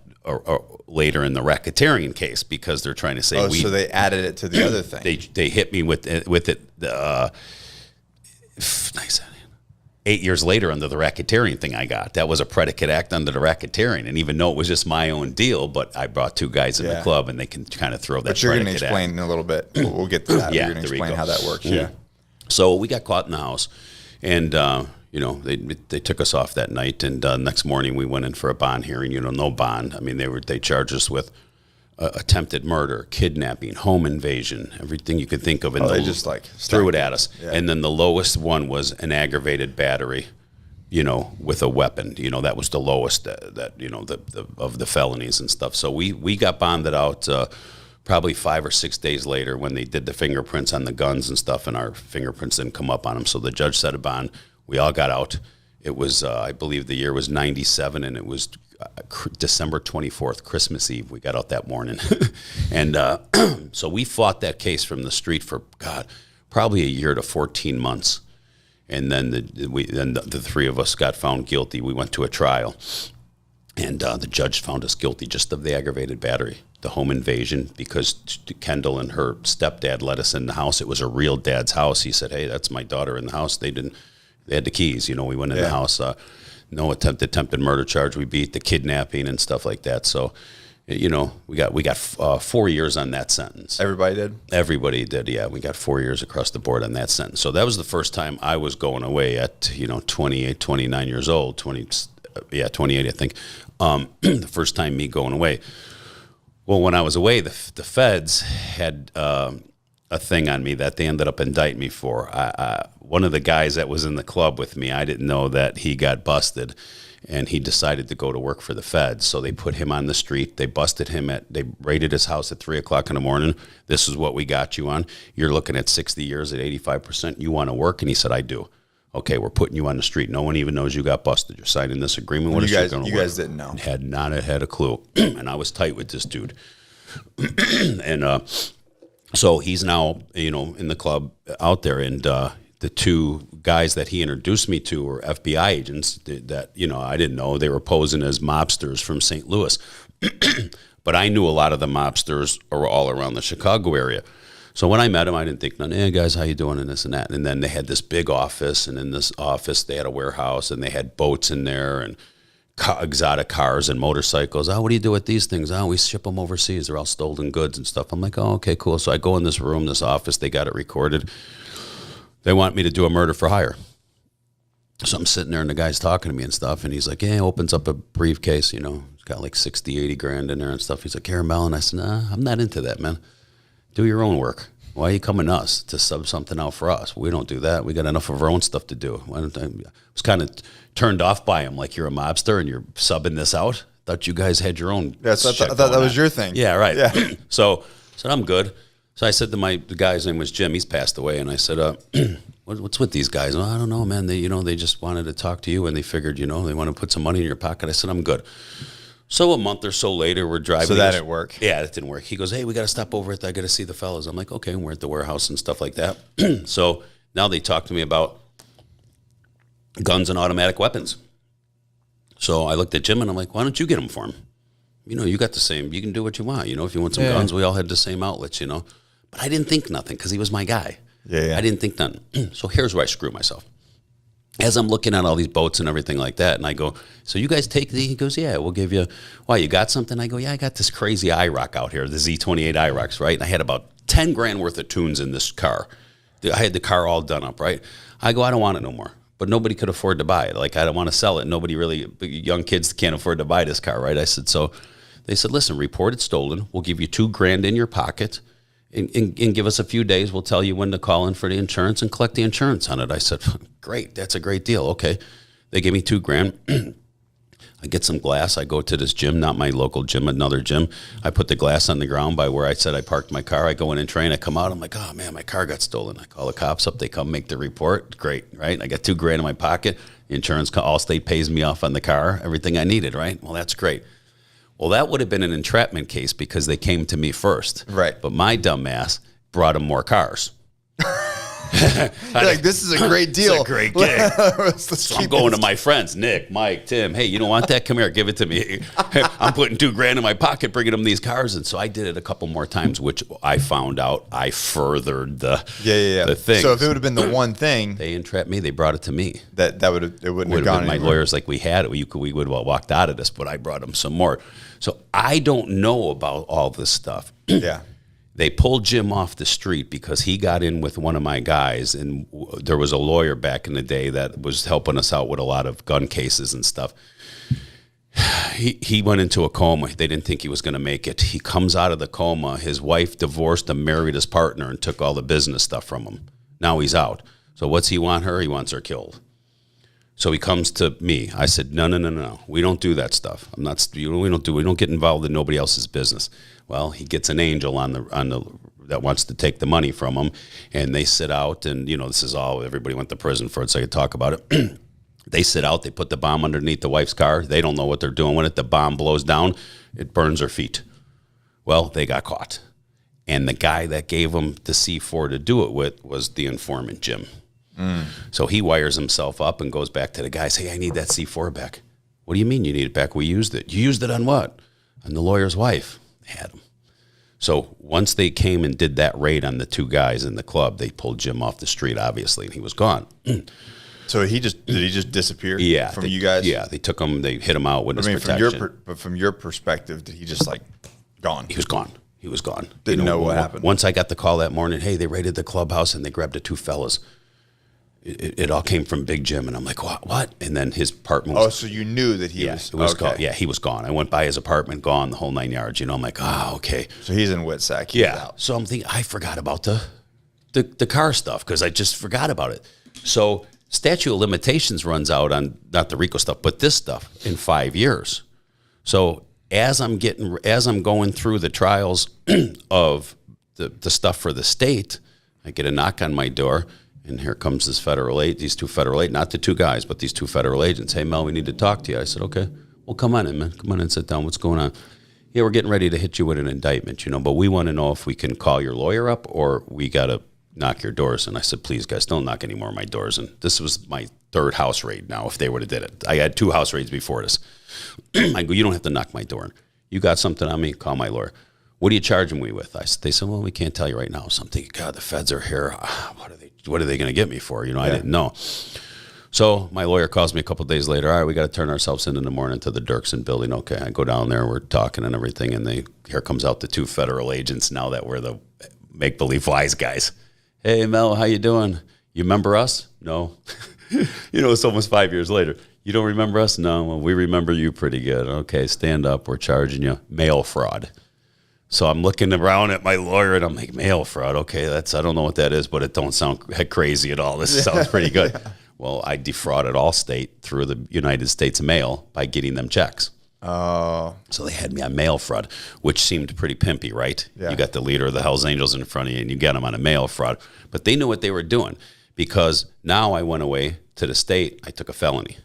later in the racketeering case because they're trying to say so they added it to the other thing. They hit me with it 8 years later under the racketeering thing I got. That was a predicate act under the racketeering. And even though it was just my own deal, but I brought 2 guys in the club, and they can kind of throw that. But you're going to explain in a little bit. We'll get to that. Yeah, you're going to explain how that works. Mm-hmm. Yeah. So we got caught in the house, and you know, they took us off that night, and next morning we went in for a bond hearing. You know, no bond. I mean, they charged us with attempted murder, kidnapping, home invasion, everything you could think of. And they just like threw it at us. Yeah. And then the lowest one was an aggravated battery, you know, with a weapon. You know, that was the lowest that you know, of the felonies and stuff. So we got bonded out probably 5 or 6 days later when they did the fingerprints on the guns and stuff, and our fingerprints didn't come up on them. So the judge set a bond. We all got out. It was, I believe the year was 97, and it was December 24th, Christmas Eve. We got out that morning. And so we fought that case from the street for, God, probably a year to 14 months. And then the 3 of us got found guilty. We went to a trial, and the judge found us guilty just of the aggravated battery, the home invasion, because Kendall and her stepdad let us in the house. It was a real dad's house. He said, hey, that's my daughter in the house. They had the keys. You know, we went in the house. No attempted murder charge. We beat the kidnapping and stuff like that. So, you know, we got 4 years on that sentence. Everybody did? Everybody did, yeah. We got 4 years across the board on that sentence. So that was the first time I was going away at, you know, 28, 29 years old. 28, I think. The first time me going away. Well, when I was away, the feds had a thing on me that they ended up indicting me for. One of the guys that was in the club with me, I didn't know that he got busted, and he decided to go to work for the feds. So they put him on the street. They busted him they raided his house at 3 o'clock in the morning. This is what we got you on. You're looking at 60 years at 85%. You want to work? And he said, I do. Okay, we're putting you on the street. No one even knows you got busted. You're signing this agreement with us. You guys didn't know. Had not had a clue. And I was tight with this dude. And so he's now, you know, in the club out there, and the 2 guys that he introduced me to were FBI agents that, you know, I didn't know. They were posing as mobsters from St. Louis. But I knew a lot of the mobsters are all around the Chicago area. So when I met them, I didn't think, hey, guys, how you doing, and this and that. And then they had this big office, and in this office they had a warehouse, and they had boats in there, and exotic cars and motorcycles. Oh, what do you do with these things? Oh, we ship them overseas. They're all stolen goods and stuff. I'm like, oh, okay, cool. So I go in this room, this office. They got it recorded. They want me to do a murder for hire. So I'm sitting there, and the guy's talking to me and stuff, and he's like, yeah, opens up a briefcase, you know. It's got like 60, 80 grand in there and stuff. He's like, Caramel. And I said, nah, I'm not into that, man. Do your own work. Why are you coming to us to sub something out for us? We don't do that. We got enough of our own stuff to do. I was kind of turned off by him, like, you're a mobster and you're subbing this out. Thought you guys had your own. Yeah, so I thought that was your thing. Yeah, right. Yeah. So I said, I'm good. So I said to the guy's name was Jim. He's passed away. And I said, what's with these guys? Well, I don't know, man. They just wanted to talk to you, and they figured, they want to put some money in your pocket. I said, I'm good. So a month or so later, we're driving. So that didn't work? Yeah, that didn't work. He goes, hey, we got to stop over I got to see the fellas. I'm like, okay, and we're at the warehouse and stuff like that. So now they talk to me about guns and automatic weapons. So I looked at Jim and I'm like, why don't you get them for him? You know, you got the same, you can do what you want. You know, if you want some guns, we all had the same outlets, you know. But I didn't think nothing because he was my guy. Yeah. I didn't think nothing. So here's where I screw myself. As I'm looking at all these boats and everything like that, and I go, so you guys take the, he goes, yeah, we'll give you, why, you got something? I go, yeah, I got this crazy IROC out here, the Z28 IROCs, right? And I had about 10 grand worth of tunes in this car. I had the car all done up, right? I go, I don't want it no more. But nobody could afford to buy it. Like, I don't want to sell it. Nobody really, young kids can't afford to buy this car, right? I said, so they said, listen, report it stolen. We'll give you $2,000 in your pocket. And give us a few days. We'll tell you when to call in for the insurance and collect the insurance on it. I said, great, that's a great deal. Okay. They gave me $2,000. I get some glass. I go to this gym, not my local gym, another gym. I put the glass on the ground by where I said I parked my car. I go in and train. I come out. I'm like, oh, man, my car got stolen. I call the cops up. They come make the report. Great, right? I got $2,000 in my pocket. The insurance, Allstate pays me off on the car, everything I needed, right? Well, that's great. Well, that would have been an entrapment case because they came to me first. Right. But my dumb ass brought them more cars. You're like, this is a great deal. It's a great gig. So I'm going to my friends, Nick, Mike, Tim. Hey, you don't want that? Come here, give it to me. I'm putting $2,000 in my pocket, bringing them these cars. And so I did it a couple more times, which I found out I furthered the thing. So if it would have been the one thing, they entrapped me. They brought it to me. That would have, it wouldn't have gone my anywhere. lawyers like we had it. We would have walked out of this, but I brought them some more. So I don't know about all this stuff. Yeah. They pulled Jim off the street because he got in with one of my guys, and there was a lawyer back in the day that was helping us out with a lot of gun cases and stuff. He went into a coma. They didn't think he was going to make it. He comes out of the coma. His wife divorced him, married his partner, and took all the business stuff from him. Now he's out. So what's he want her? He wants her killed. So he comes to me. I said, no. We don't do that stuff. We don't get involved in nobody else's business. Well, he gets an angel on the that wants to take the money from him, and they sit out, and this is all everybody went to prison for it, so I could talk about it. They sit out, they put the bomb underneath the wife's car. They don't know what they're doing with it. The bomb blows down, it burns her feet. Well, they got caught. And the guy that gave them the C4 to do it with was the informant, Jim. So he wires himself up and goes back to the guys. Hey, I need that C4 back. What do you mean you need it back? We used it. You used it on what? On the lawyer's wife. They had him. So once they came and did that raid on the two guys in the club, they pulled Jim off the street, obviously, and he was gone. So did he just disappear? Yeah, from you guys? Yeah, they took him. They hit him out with his protection. From your perspective, did he just gone? He was gone. He was gone. Didn't know what happened. Once I got the call that morning, hey, they raided the clubhouse and they grabbed the two fellas. It all came from Big Jim, and I'm like, what? And then his apartment was... Oh, so you knew that he was... It was gone. Yeah, he was gone. I went by his apartment, gone, the whole 9 yards. I'm like, okay. So he's in Whitsack. He's out. So I'm thinking, I forgot about the car stuff because I just forgot about it. So statute of limitations runs out on, not the RICO stuff, but this stuff in 5 years. So as I'm going through the trials of the stuff for the state, I get a knock on my door. And here comes these two federal agents, not the two guys, but these two federal agents. Hey, Mel, we need to talk to you. I said, okay. Well, come on in, man. Come on in and sit down. What's going on? Yeah, we're getting ready to hit you with an indictment, but we want to know if we can call your lawyer up or we got to knock your doors. And I said, please, guys, don't knock any more of my doors. And this was my third house raid now if they would have did it. I had 2 house raids before this. I go, you don't have to knock my door in. You got something on me? Call my lawyer. What are you charging me with? They said, well, we can't tell you right now. So I'm thinking, God, the feds are here. What are they going to get me for? I didn't know. So my lawyer calls me a couple of days later. All right, we got to turn ourselves in the morning to the Dirksen building. Okay, I go down there. We're talking and everything. And here comes out the 2 federal agents now that we're the make-believe wise guys. Hey, Mel, how you doing? You remember us? No. It's almost 5 years later. You don't remember us? No. Well, we remember you pretty good. Okay, stand up. We're charging you mail fraud. So I'm looking around at my lawyer, and I'm like, mail fraud. Okay, I don't know what that is, but it don't sound crazy at all. This sounds pretty good. Yeah. Well, I defrauded Allstate through the United States mail by getting them checks. Oh. So they had me on mail fraud, which seemed pretty pimpy, right? Yeah. You got the leader of the Hells Angels in front of you, and you got them on a mail fraud. But they knew what they were doing because now I went away to the state. I took a felony.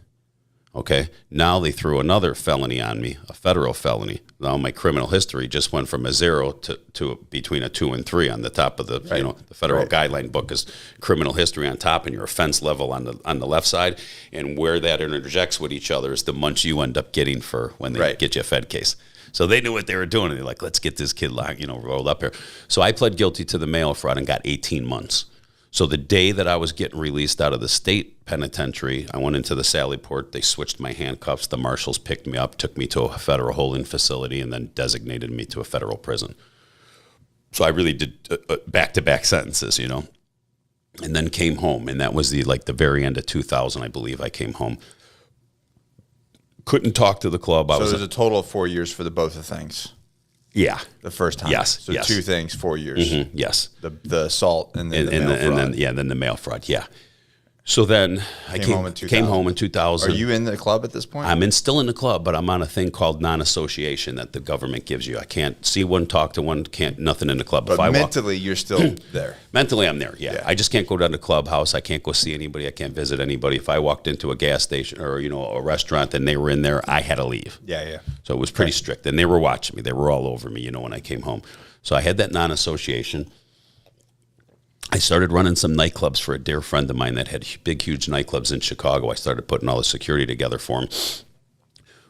Okay, now they threw another felony on me, a federal felony. Now my criminal history just went from a 0 to between a 2 and 3 on the top of the the federal guideline book is criminal history on top, and your offense level on the left side, and where that interjects with each other is the munch you end up getting for when they get you a Fed case. So they knew what they were doing, and they're like, let's get this kid rolled up here. So I pled guilty to the mail fraud and got 18 months. So the day that I was getting released out of the state penitentiary, I went into the Sally Port. They switched my handcuffs. The marshals picked me up, took me to a federal holding facility, and then designated me to a federal prison. So I really did back-to-back sentences, and then came home. And that was the very end of 2000, I believe. I came home. Couldn't talk to the club. So there's a total of 4 years for both of things. Yeah, the first time. Yes. So 2 things, 4 years. Mm-hmm. Yes. The assault and then the mail fraud. Then the mail fraud. Yeah. So then I came home in 2000. Are you in the club at this point? I'm still in the club, but I'm on a thing called non-association that the government gives you. I can't see one, talk to one, nothing in the club. But mentally, you're still there. Mentally, I'm there, yeah. I just can't go down to the clubhouse. I can't go see anybody. I can't visit anybody. If I walked into a gas station or, a restaurant and they were in there, I had to leave. Yeah. So it was pretty strict. And they were watching me. They were all over me, when I came home. So I had that non-association. I started running some nightclubs for a dear friend of mine that had big, huge nightclubs in Chicago. I started putting all the security together for him.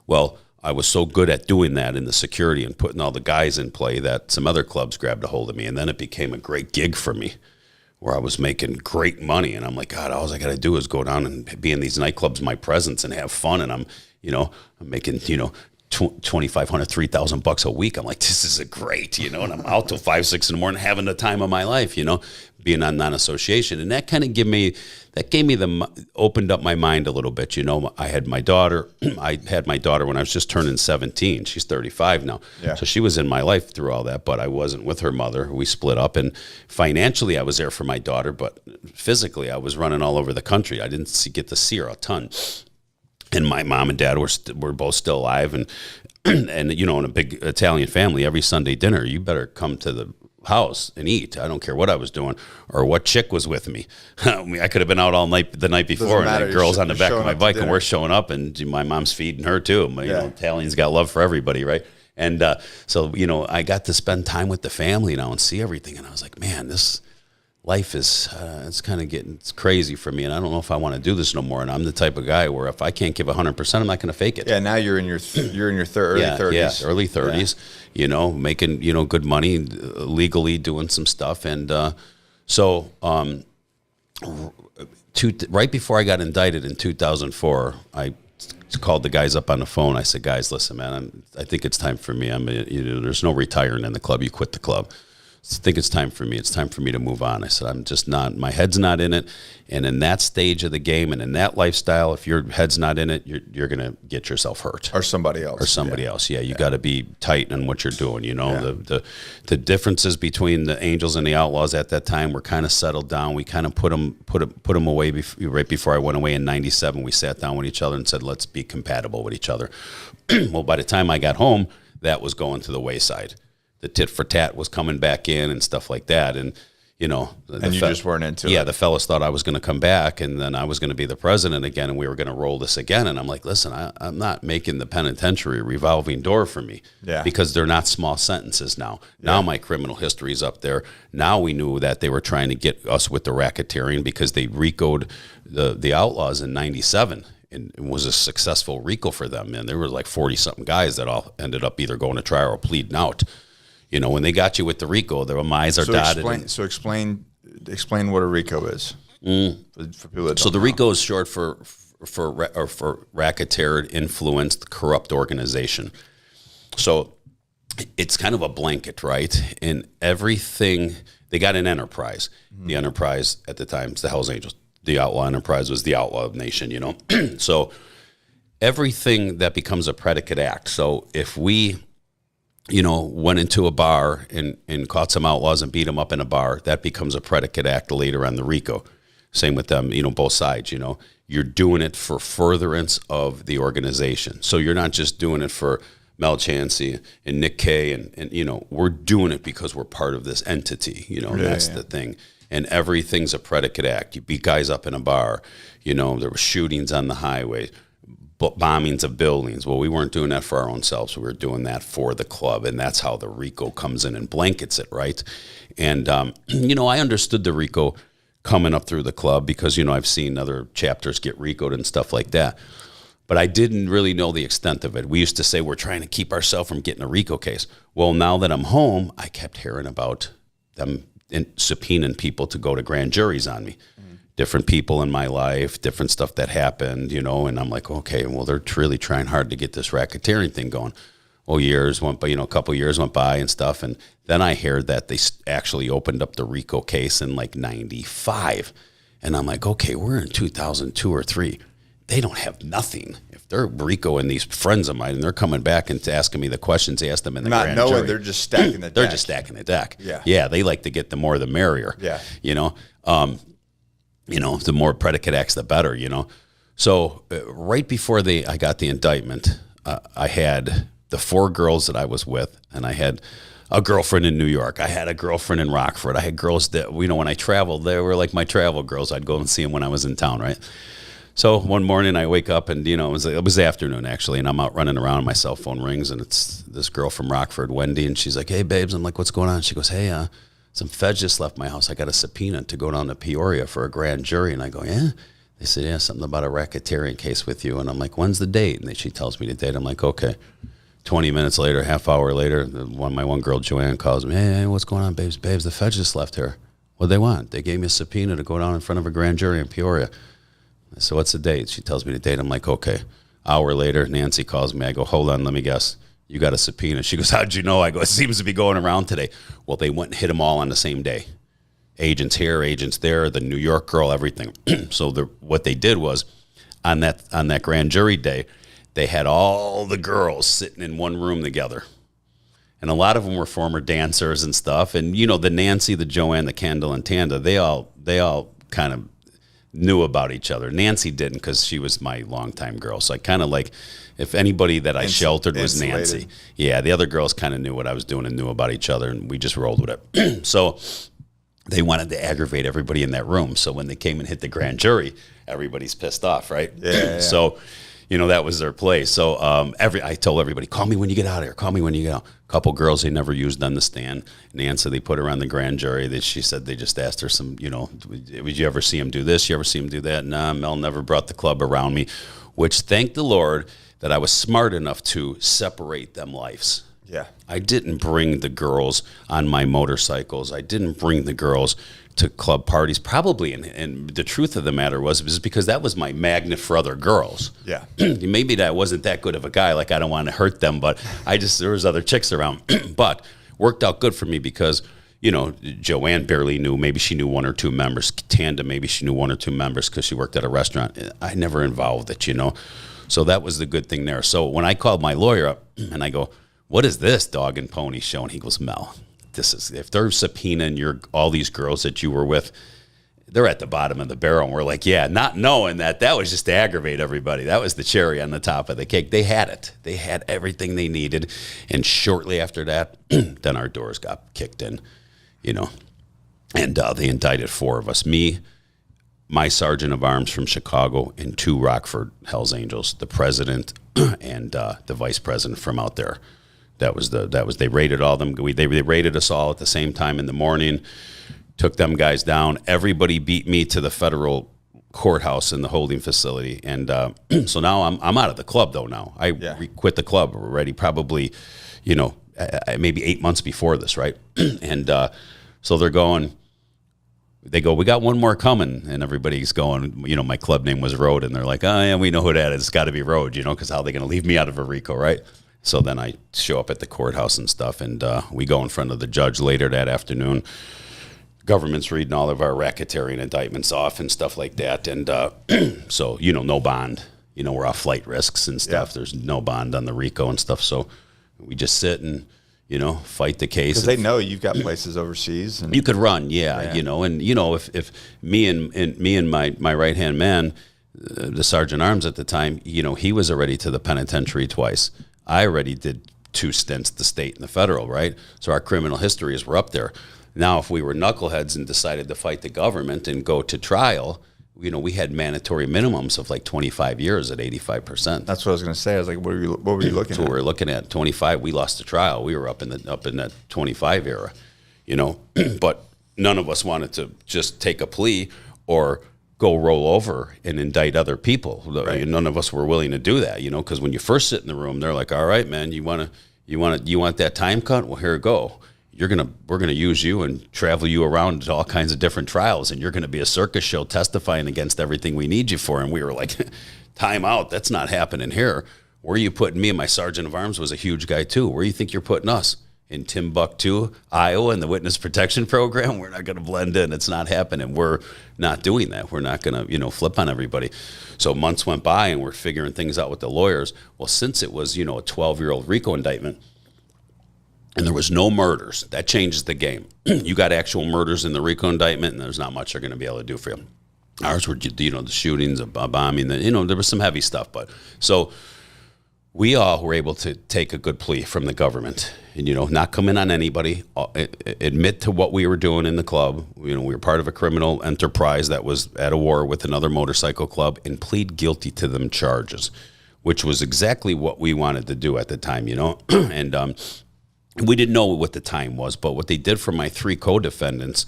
Well, I was so good at doing that in the security and putting all the guys in play that some other clubs grabbed a hold of me. And then it became a great gig for me where I was making great money. And I'm like, God, all I got to do is go down and be in these nightclubs, my presence, and have fun. And I'm making, $2,500, $3,000 a week. I'm like, this is great, and I'm out till 5, 6 in the morning having the time of my life, being on non-association. And that kind of opened up my mind a little bit. I had my daughter. I had my daughter when I was just turning 17. She's 35 now. Yeah. So she was in my life through all that, but I wasn't with her mother. We split up, and financially I was there for my daughter, but physically I was running all over the country. I didn't get to see her a ton. And my mom and dad were both still alive, and in a big Italian family, every Sunday dinner, you better come to the house and eat. I don't care what I was doing or what chick was with me. I could have been out all night the night before, and the girl's on the back of my bike, and we're showing up, and my mom's feeding her too. Italians got love for everybody, right? And so I got to spend time with the family now and see everything, and I was like, man, this life is it's kind of getting crazy for me, and I don't know if I want to do this no more. And I'm the type of guy where if I can't give 100%, I'm not going to fake it. Yeah, now you're in your early 30s. Yeah, early 30s. Making good money, legally doing some stuff, and so right before I got indicted in 2004, I called the guys up on the phone. I said, guys, listen, man, I think it's time for me. There's no retiring in the club. You quit the club. I think it's time for me. It's time for me to move on. I said, I'm just not, my head's not in it. And in that stage of the game and in that lifestyle, if your head's not in it, you're going to get yourself hurt. Or somebody else. Yeah, you got to be tight on what you're doing. The differences between the Angels and the Outlaws at that time were kind of settled down. We kind of put them away right before I went away in 97. We sat down with each other and said, let's be compatible with each other. Well, by the time I got home, that was going to the wayside. The tit for tat was coming back in and stuff like that. And, and you just weren't into it. Yeah, the fellas thought I was going to come back, and then I was going to be the president again, and we were going to roll this again. And I'm like, listen, I'm not making the penitentiary a revolving door for me, because they're not small sentences now. Now my criminal history is up there. Now we knew that they were trying to get us with the racketeering because they RICO'd the Outlaws in 97. And it was a successful RICO for them. And there were like 40-something guys that all ended up either going to trial or pleading out. When they got you with the RICO, their I's are dotted. Explain what a RICO is. For people that don't know. RICO is short for racketeer, influenced, corrupt organization. So it's kind of a blanket, right? In everything, they got an enterprise. Mm-hmm. The enterprise at the time is the Hells Angels. The Outlaw Enterprise was the Outlaw Nation, So everything that becomes a predicate act. So if we went into a bar and caught some outlaws and beat them up in a bar, that becomes a predicate act later on the RICO. Same with them, both sides, You're doing it for furtherance of the organization. So you're not just doing it for Mel Chancey and Nick K and we're doing it because we're part of this entity, that's the thing. And everything's a predicate act. You beat guys up in a bar, there were shootings on the highway, bombings of buildings. Well, we weren't doing that for our own selves. We were doing that for the club, and that's how the RICO comes in and blankets it, right? And, I understood the RICO coming up through the club because, I've seen other chapters get RICO'd and stuff like that. But I didn't really know the extent of it. We used to say we're trying to keep ourselves from getting a RICO case. Well, now that I'm home, I kept hearing about them subpoenaing people to go to grand juries on me. Different people in my life, different stuff that happened, and I'm like, okay, well, they're really trying hard to get this racketeering thing going. Well, years went by, a couple years went by and stuff, and then I heard that they actually opened up the RICO case in like 95. And I'm like, okay, we're in 2002 or 3. They don't have nothing. If they're RICO and these friends of mine, and they're coming back and asking me the questions, they ask them in the grand jury. They're just stacking the deck. They're just stacking the deck. Yeah. They like to get the more the merrier. Yeah. The more predicate acts, the better, So right before I got the indictment, I had the 4 girls that I was with, and I had a girlfriend in New York. I had a girlfriend in Rockford. I had girls that, when I traveled, they were like my travel girls. I'd go and see them when I was in town, right? So one morning I wake up and, it was afternoon actually, and I'm out running around and my cell phone rings, and it's this girl from Rockford, Wendy, and she's like, hey, babes. I'm like, what's going on? She goes, hey, some feds just left my house. I got a subpoena to go down to Peoria for a grand jury. And I go, yeah? They said, yeah, something about a racketeering case with you. And I'm like, when's the date? And she tells me the date. I'm like, okay. 20 minutes later, half hour later, my one girl, Joanne, calls me, hey, what's going on, babes? Babes, the feds just left here. What'd they want? They gave me a subpoena to go down in front of a grand jury in Peoria. So what's the date? She tells me the date. I'm like, okay. Hour later, Nancy calls me. I go, hold on, let me guess. You got a subpoena. She goes, how'd you know? I go, it seems to be going around today. Well, they went and hit them all on the same day. Agents here, agents there, the New York girl, everything. So what they did was, on that grand jury day, they had all the girls sitting in one room together. And a lot of them were former dancers and stuff. And, the Nancy, the Joanne, the Kendall, and Tanda, they all kind of knew about each other. Nancy didn't because she was my longtime girl. So I kind of like, if anybody that I sheltered was Nancy. Yeah, the other girls kind of knew what I was doing and knew about each other, and we just rolled with it. So they wanted to aggravate everybody in that room. So when they came and hit the grand jury, everybody's pissed off, right? Yeah. So, that was their play. So I told everybody, call me when you get out of here. Call me when you get out. A couple girls they never used on the stand. Nancy, they put her on the grand jury. She said they just asked her some, would you ever see him do this? You ever see him do that? Nah, Mel never brought the club around me, which thank the Lord that I was smart enough to separate them lives. Yeah. I didn't bring the girls on my motorcycles. I didn't bring the girls to club parties, probably, and the truth of the matter was because that was my magnet for other girls. Yeah. Maybe that wasn't that good of a guy, like I don't want to hurt them, but there was other chicks around. But worked out good for me because, Joanne barely knew, maybe she knew 1 or 2 members. Tanda, maybe she knew 1 or 2 members because she worked at a restaurant. I never involved it, So that was the good thing there. So when I called my lawyer up and I go, what is this dog and pony show? And he goes, Mel, if they're subpoenaing all these girls that you were with, they're at the bottom of the barrel. And we're like, yeah, not knowing that was just to aggravate everybody. That was the cherry on the top of the cake. They had it. They had everything they needed. And shortly after that, then our doors got kicked in, and they indicted 4 of us. Me, my sergeant of arms from Chicago, and 2 Rockford Hells Angels, the president and the vice president from out there. They raided all them. They raided us all at the same time in the morning, took them guys down. Everybody beat me to the federal courthouse in the holding facility. And so now I'm out of the club though now. I quit the club already probably, maybe 8 months before this, right? And so they go, we got one more coming, and everybody's going, my club name was Road, and they're like, oh yeah, we know who that is. It's got to be Road, because how are they going to leave me out of a RICO, right? So then I show up at the courthouse and stuff, and we go in front of the judge later that afternoon. Government's reading all of our racketeering indictments off and stuff like that, and so no bond. We're off flight risks and stuff. Yeah. There's no bond on the RICO and stuff, so we just sit and fight the case. Because they know you've got places overseas. And you could run, yeah. And if me and my right hand man, the sergeant arms at the time, he was already to the penitentiary twice. I already did 2 stints, the state and the federal, right? So our criminal histories were up there. Now, if we were knuckleheads and decided to fight the government and go to trial, we had mandatory minimums of like 25 years at 85%. That's what I was going to say. I was like, what were you looking So at? we were looking at 25. We lost the trial. We were up in that 25 era, but none of us wanted to just take a plea or go roll over and indict other people. Right. None of us were willing to do that, because when you first sit in the room, they're like, all right, man, you want that time cut? Well, here you go. We're gonna use you and travel you around to all kinds of different trials, and you're gonna be a circus show testifying against everything we need you for. And we were like, time out. That's not happening here. Where are you putting me? And my sergeant of arms was a huge guy too. Where do you think you're putting us? In Timbuktu, Iowa, in the witness protection program? We're not going to blend in. It's not happening. We're not doing that. We're not going to, flip on everybody. So months went by, and we're figuring things out with the lawyers. Well, since it was, a 12-year-old RICO indictment, and there was no murders, that changes the game. You got actual murders in the RICO indictment, and there's not much they're going to be able to do for you. Ours were, the shootings, bombing, there was some heavy stuff. But so we all were able to take a good plea from the government and, not come in on anybody, admit to what we were doing in the club. We were part of a criminal enterprise that was at a war with another motorcycle club, and plead guilty to them charges, which was exactly what we wanted to do at the time, and we didn't know what the time was, but what they did for my 3 co-defendants,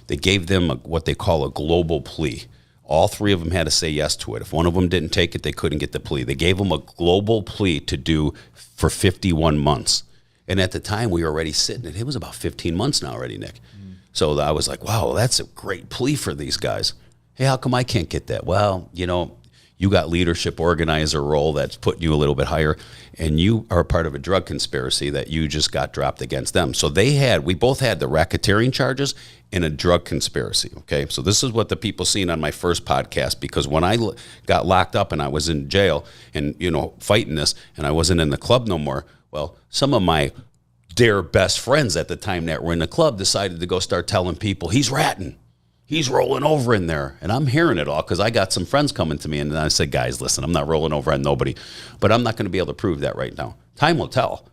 they gave them what they call a global plea. All 3 of them had to say yes to it. If one of them didn't take it, they couldn't get the plea. They gave them a global plea to do for 51 months. And at the time, we were already sitting, it was about 15 months now already, Nick. So I was like, wow, that's a great plea for these guys. Hey, how come I can't get that? Well, you got leadership organizer role that's putting you a little bit higher, and you are part of a drug conspiracy that you just got dropped against them. So we both had the racketeering charges and a drug conspiracy, okay? So this is what the people seen on my first podcast, because when I got locked up and I was in jail and, fighting this, and I wasn't in the club no more, well, some of my dear best friends at the time that were in the club decided to go start telling people, he's ratting. He's rolling over in there. And I'm hearing it all because I got some friends coming to me, and I said, guys, listen, I'm not rolling over on nobody, but I'm not going to be able to prove that right now. Time will tell.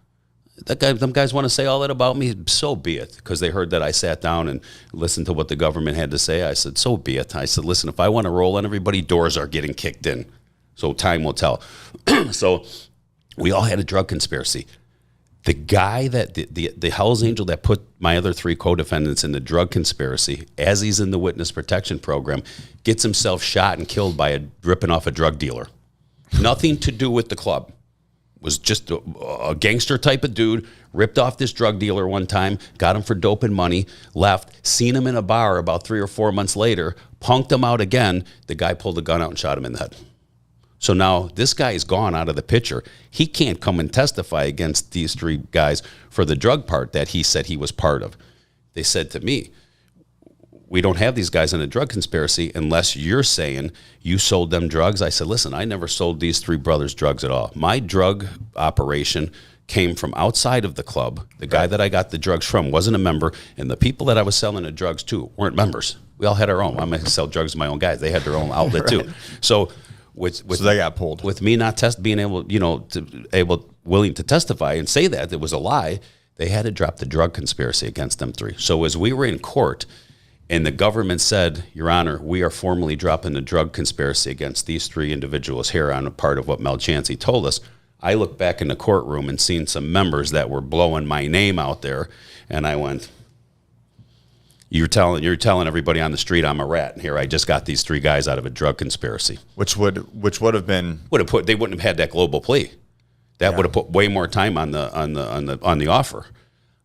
Them guys want to say all that about me, so be it, because they heard that I sat down and listened to what the government had to say. I said, so be it. I said, listen, if I want to roll on everybody, doors are getting kicked in. So time will tell. So we all had a drug conspiracy. The guy that the Hell's Angel that put my other 3 co-defendants in the drug conspiracy, as he's in the witness protection program, gets himself shot and killed by ripping off a drug dealer. Nothing to do with the club. Was just a gangster type of dude, ripped off this drug dealer one time, got him for dope and money, left, seen him in a bar about 3 or 4 months later, punked him out again. The guy pulled a gun out and shot him in the head. So now this guy is gone out of the picture. He can't come and testify against these 3 guys for the drug part that he said he was part of. They said to me, we don't have these guys in a drug conspiracy unless you're saying you sold them drugs. I said, listen, I never sold these 3 brothers drugs at all. My drug operation came from outside of the club. The guy that I got the drugs from wasn't a member, and the people that I was selling the drugs to weren't members. We all had our own. I'm going to sell drugs to my own guys. They had their own outlet too. So they got pulled. With me not being able, willing to testify and say that it was a lie, they had to drop the drug conspiracy against them 3. So as we were in court, and the government said, Your Honor, we are formally dropping the drug conspiracy against these 3 individuals here on a part of what Mel Chancey told us, I looked back in the courtroom and seen some members that were blowing my name out there, and I went, You're telling everybody on the street I'm a rat, and here I just got these 3 guys out of a drug conspiracy. Which would have been they wouldn't have had that global plea. That would have put way more time on the offer.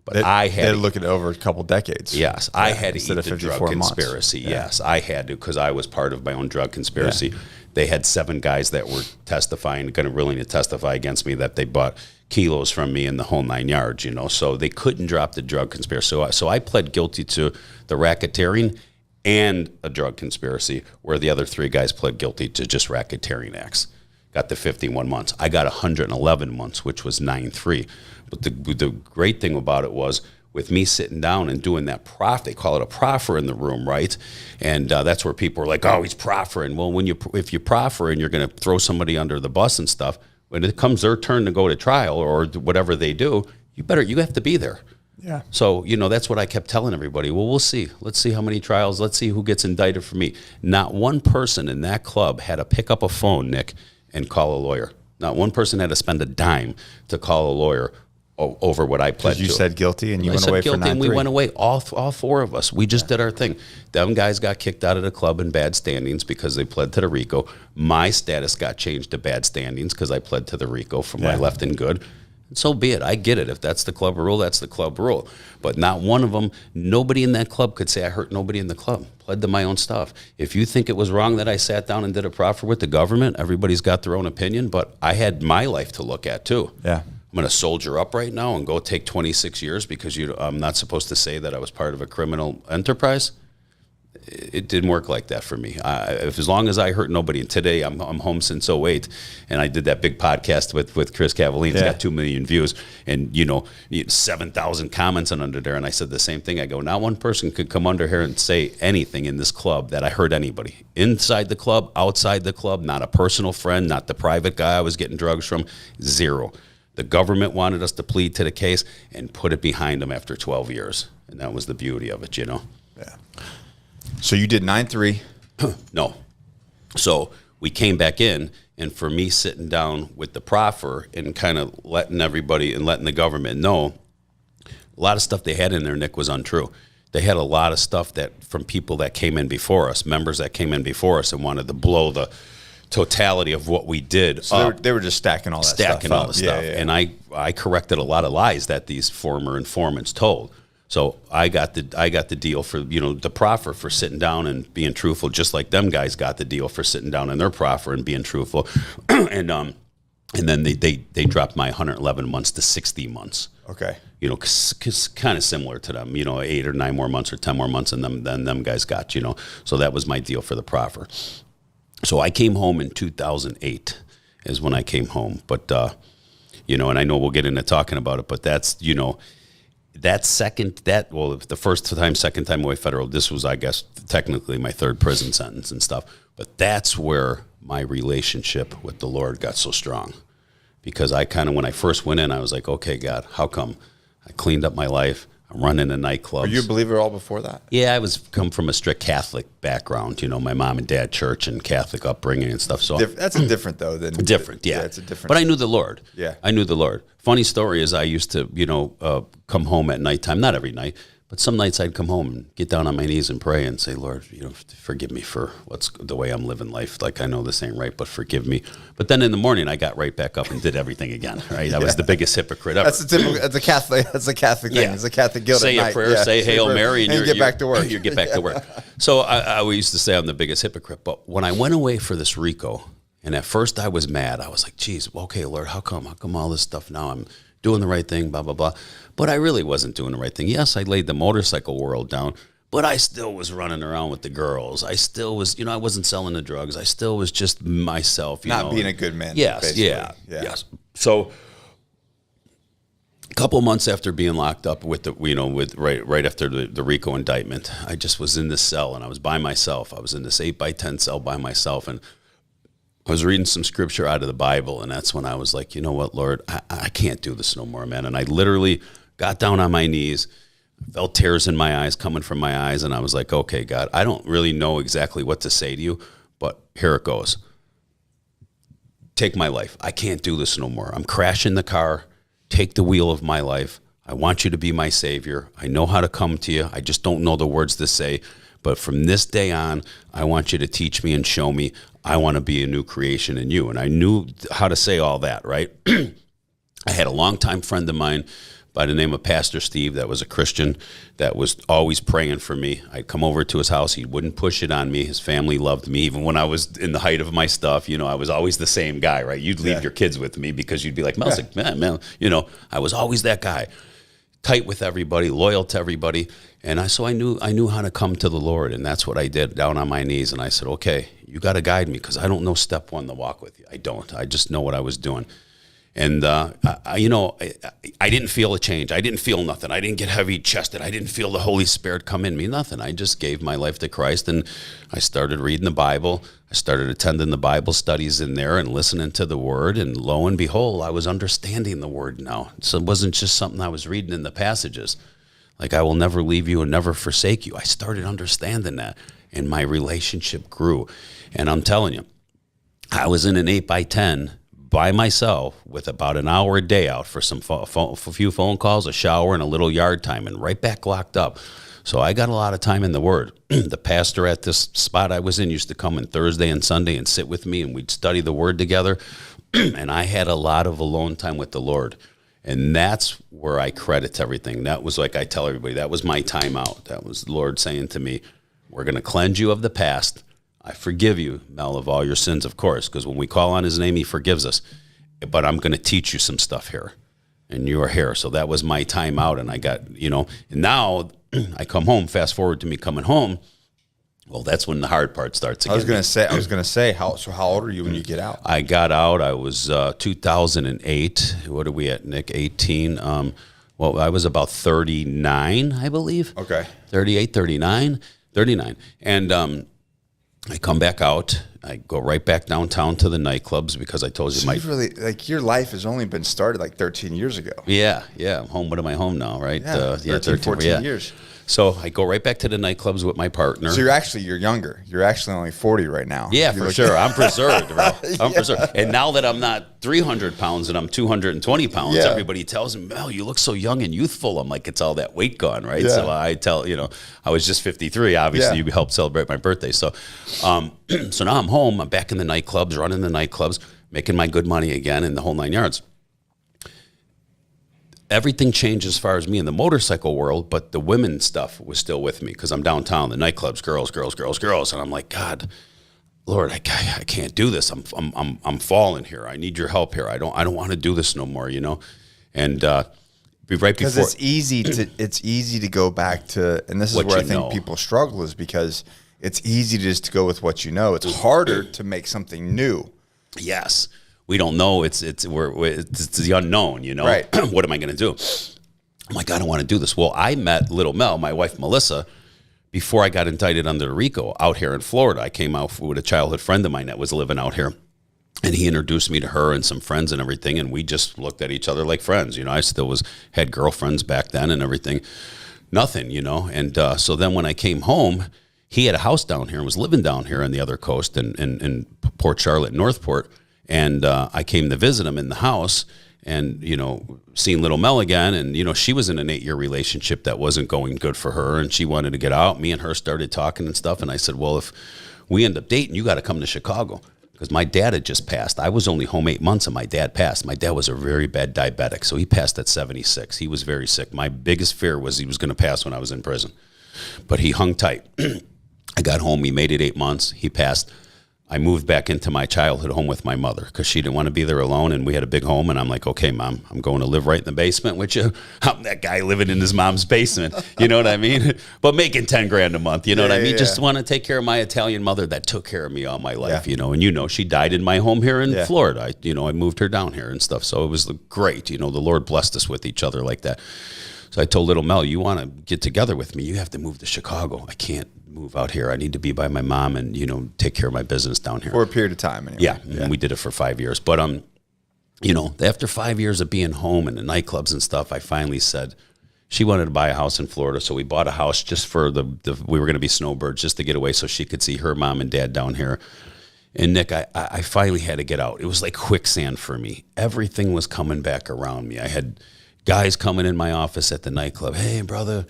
But I had to look at it over a couple decades. Yes, I had to eat the drug conspiracy. Yeah. Yes, I had to, because I was part of my own drug conspiracy. Yeah. They had 7 guys that were testifying, willing to testify against me, that they bought kilos from me in the whole 9 yards, So they couldn't drop the drug conspiracy. So I pled guilty to the racketeering and a drug conspiracy, where the other 3 guys pled guilty to just racketeering acts. Got the 51 months. I got 111 months, which was 9-3. But the great thing about it was, with me sitting down and doing that they call it a proffer in the room, right? And that's where people are like, oh, he's proffering. Well, if you proffer and you're going to throw somebody under the bus and stuff, when it comes their turn to go to trial or whatever they do, you have to be there. Yeah. So, that's what I kept telling everybody. Well, we'll see. Let's see how many trials. Let's see who gets indicted for me. Not one person in that club had to pick up a phone, Nick, and call a lawyer. Not one person had to spend a dime to call a lawyer over what I pled to. You said guilty and you went away for 9-3. And we went away, all four of us. We just did our thing. Them guys got kicked out of the club in bad standings because they pled to the RICO. My status got changed to bad standings because I pled to the RICO from my left and good. And so be it. I get it. If that's the club rule, that's the club rule. But not one of them, nobody in that club could say I hurt nobody in the club. Pled to my own stuff. If you think it was wrong that I sat down and did a proffer with the government, everybody's got their own opinion, but I had my life to look at too. Yeah. I'm going to soldier up right now and go take 26 years because I'm not supposed to say that I was part of a criminal enterprise. It didn't work like that for me. As long as I hurt nobody, and today I'm home since '08, and I did that big podcast with Chris Cavallini. It's got 2 million views, and 7,000 comments and under there. And I said the same thing. I go, not one person could come under here and say anything in this club that I hurt anybody. Inside the club, outside the club, not a personal friend, not the private guy I was getting drugs from, zero. The government wanted us to plead to the case and put it behind them after 12 years. And that was the beauty of it, Yeah. So you did 9-3. No. So we came back in, and for me sitting down with the proffer and kind of letting everybody and letting the government know, a lot of stuff they had in there, Nick, was untrue. They had a lot of stuff that from people that came in before us, members that came in before us and wanted to blow the totality of what we did. So they were just stacking all that stuff. Stacking all the stuff. Yeah. And I corrected a lot of lies that these former informants told. So I got the deal for, the proffer for sitting down and being truthful, just like them guys got the deal for sitting down in their proffer and being truthful. and then they dropped my 111 months to 60 months. Okay. Cause kind of similar to them, 8 or 9 more months or 10 more months than them guys got, So that was my deal for the proffer. So I came home in 2008 is when I came home. But, and I know we'll get into talking about it, but that's, the second time away federal, this was, I guess, technically my third prison sentence and stuff. But that's where my relationship with the Lord got so strong. Because when I first went in, I was like, okay, God, how come? I cleaned up my life. I'm running a nightclub. Were you a believer all before that? Yeah, I come from a strict Catholic background. My mom and dad church and Catholic upbringing and stuff. So that's different though. Different, yeah. It's a different. But I knew the Lord. Yeah, I knew the Lord. Funny story is I used to, come home at nighttime. Not every night, but some nights I'd come home and get down on my knees and pray and say, Lord, forgive me for the way I'm living life. Like I know this ain't right, but forgive me. But then in the morning I got right back up and did everything again. Right? I was the biggest hypocrite ever. That's a Catholic thing. Yeah. It's a Catholic guilt. Say a prayer, say Hail Mary, and you get back to work. You get back to work. So I used to say I'm the biggest hypocrite. But when I went away for this RICO, and at first I was mad. I was like, geez, okay, Lord, how come? How come all this stuff now? I'm doing the right thing, blah, blah, blah. But I really wasn't doing the right thing. Yes, I laid the motorcycle world down, but I still was running around with the girls. I still was, I wasn't selling the drugs. I still was just myself, Not being a good man. Yes, basically. Yes. So a couple months after being locked up with right after the RICO indictment, I just was in this cell and I was by myself. I was in this 8x10 cell by myself, and I was reading some scripture out of the Bible, and that's when I was like, you know what, Lord, I can't do this no more, man. And I literally got down on my knees, felt tears in my eyes coming from my eyes, and I was like, okay, God, I don't really know exactly what to say to you, but here it goes. Take my life. I can't do this no more. I'm crashing the car. Take the wheel of my life. I want you to be my Savior. I know how to come to you. I just don't know the words to say. But from this day on, I want you to teach me and show me. I want to be a new creation in you. And I knew how to say all that, right? I had a longtime friend of mine by the name of Pastor Steve that was a Christian that was always praying for me. I'd come over to his house. He wouldn't push it on me. His family loved me. Even when I was in the height of my stuff, I was always the same guy, right? You'd leave your kids with me because you'd be like, Mel's man, I was always that guy. Tight with everybody, loyal to everybody. And so I knew how to come to the Lord, and that's what I did, down on my knees. And I said, okay, you got to guide me because I don't know step one to walk with you. I don't. I just know what I was doing. And, I didn't feel a change. I didn't feel nothing. I didn't get heavy chested. I didn't feel the Holy Spirit come in me, nothing. I just gave my life to Christ, and I started reading the Bible. I started attending the Bible studies in there and listening to the Word, and lo and behold, I was understanding the Word now. So it wasn't just something I was reading in the passages. Like, I will never leave you and never forsake you. I started understanding that, and my relationship grew. And I'm telling you, I was in an 8x10 by myself with about an hour a day out for some a few phone calls, a shower, and a little yard time, and right back locked up. So I got a lot of time in the Word. The pastor at this spot I was in used to come on Thursday and Sunday and sit with me, and we'd study the Word together. And I had a lot of alone time with the Lord. And that's where I credit everything. That was, like I tell everybody, that was my time out. That was the Lord saying to me, we're going to cleanse you of the past. I forgive you, Mel, of all your sins, of course, because when we call on his name, he forgives us. But I'm going to teach you some stuff here, and you are here. So that was my time out, and I got, and now I come home, fast forward to me coming home. Well, that's when the hard part starts again. I was going to say, how old are you when you get out? I got out, I was 2008. What are we at, Nick? 18. Well, I was about 39, I believe. Okay. 38, 39. And I come back out. I go right back downtown to the nightclubs because I told you so your life has only been started like 13 years ago. Yeah. I'm home. What am I home now, right? Yeah, 13, 14 years. So I go right back to the nightclubs with my partner. So you're younger. You're actually only 40 right now. Yeah, for sure. I'm preserved, bro. I'm preserved. And now that I'm not 300 pounds and I'm 220 pounds, everybody tells me, Mel, you look so young and youthful. I'm like, it's all that weight gone, right? Yeah. So I tell, I was just 53. Obviously, you helped celebrate my birthday. So, so now I'm home. I'm back in the nightclubs, running the nightclubs, making my good money again in the whole 9 yards. Everything changed as far as me in the motorcycle world, but the women stuff was still with me because I'm downtown, the nightclubs, girls, and I'm like, God, Lord, I can't do this. I'm falling here. I need your help here. I don't want to do this no more, And right before, because it's easy to go back to, and this is where I think people struggle, is because it's easy just to go with what you know. It's harder to make something new. Yes. We don't know. It's the unknown, Right. What am I going to do? I'm like, I don't want to do this. Well, I met little Mel, my wife, Melissa, before I got indicted under RICO out here in Florida. I came out with a childhood friend of mine that was living out here, and he introduced me to her and some friends and everything, and we just looked at each other like friends. I still had girlfriends back then and everything. Nothing, And so then when I came home, he had a house down here and was living down here on the other coast in Port Charlotte, Northport. And I came to visit him in the house and, seeing little Mel again. And, she was in an 8-year relationship that wasn't going good for her. And she wanted to get out. Me and her started talking and stuff. And I said, well, if we end up dating, you got to come to Chicago. Because my dad had just passed. I was only home 8 months and my dad passed. My dad was a very bad diabetic. So he passed at 76. He was very sick. My biggest fear was he was going to pass when I was in prison. But he hung tight. I got home. He made it 8 months. He passed. I moved back into my childhood home with my mother because she didn't want to be there alone, and we had a big home, and I'm like, okay, Mom, I'm going to live right in the basement with you. I'm that guy living in his mom's basement, you know what I mean? But making 10 grand a month, you know what I mean? Just want to take care of my Italian mother that took care of me all my life, and she died in my home here in Florida. I moved her down here and stuff, so it was great. The Lord blessed us with each other like that. So I told little Mel, you want to get together with me, you have to move to Chicago. I can't move out here. I need to be by my mom and, take care of my business down here. For a period of time, anyway. Yeah, and we did it for 5 years. But, after 5 years of being home and the nightclubs and stuff, I finally said, she wanted to buy a house in Florida, so we bought a house just for we were going to be snowbirds just to get away so she could see her mom and dad down here. And Nick, I finally had to get out. It was like quicksand for me. Everything was coming back around me. I had guys coming in my office at the nightclub. Hey, brother,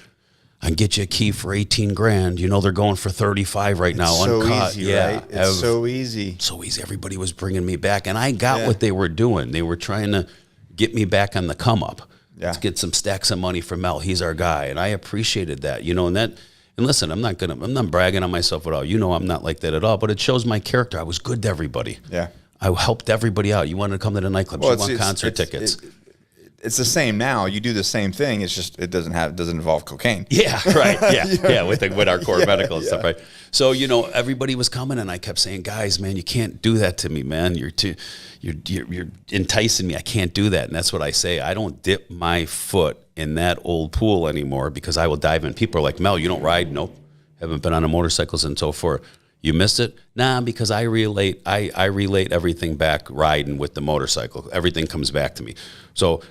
I can get you a key for 18 grand. They're going for 35 right now. So uncut. Easy, right? It's so easy. So easy. Everybody was bringing me back. And I got what they were doing. They were trying to get me back on the come up. To get some stacks of money from Mel. He's our guy. And I appreciated that. And listen, I'm not bragging on myself at all. I'm not like that at all. But it shows my character. I was good to everybody. Yeah. I helped everybody out. You wanted to come to the nightclub. You want concert tickets. it's the same now. You do the same thing. It's just it doesn't involve cocaine. Yeah, right. Yeah, with our core medical and stuff, right? So everybody was coming, and I kept saying, guys, man, you can't do that to me, man. You're enticing me. I can't do that. And that's what I say. I don't dip my foot in that old pool anymore because I will dive in. People are like, Mel, you don't ride? Nope. Haven't been on a motorcycle since 04. You missed it? Nah, because I relate everything back riding with the motorcycle. Everything comes back to me. So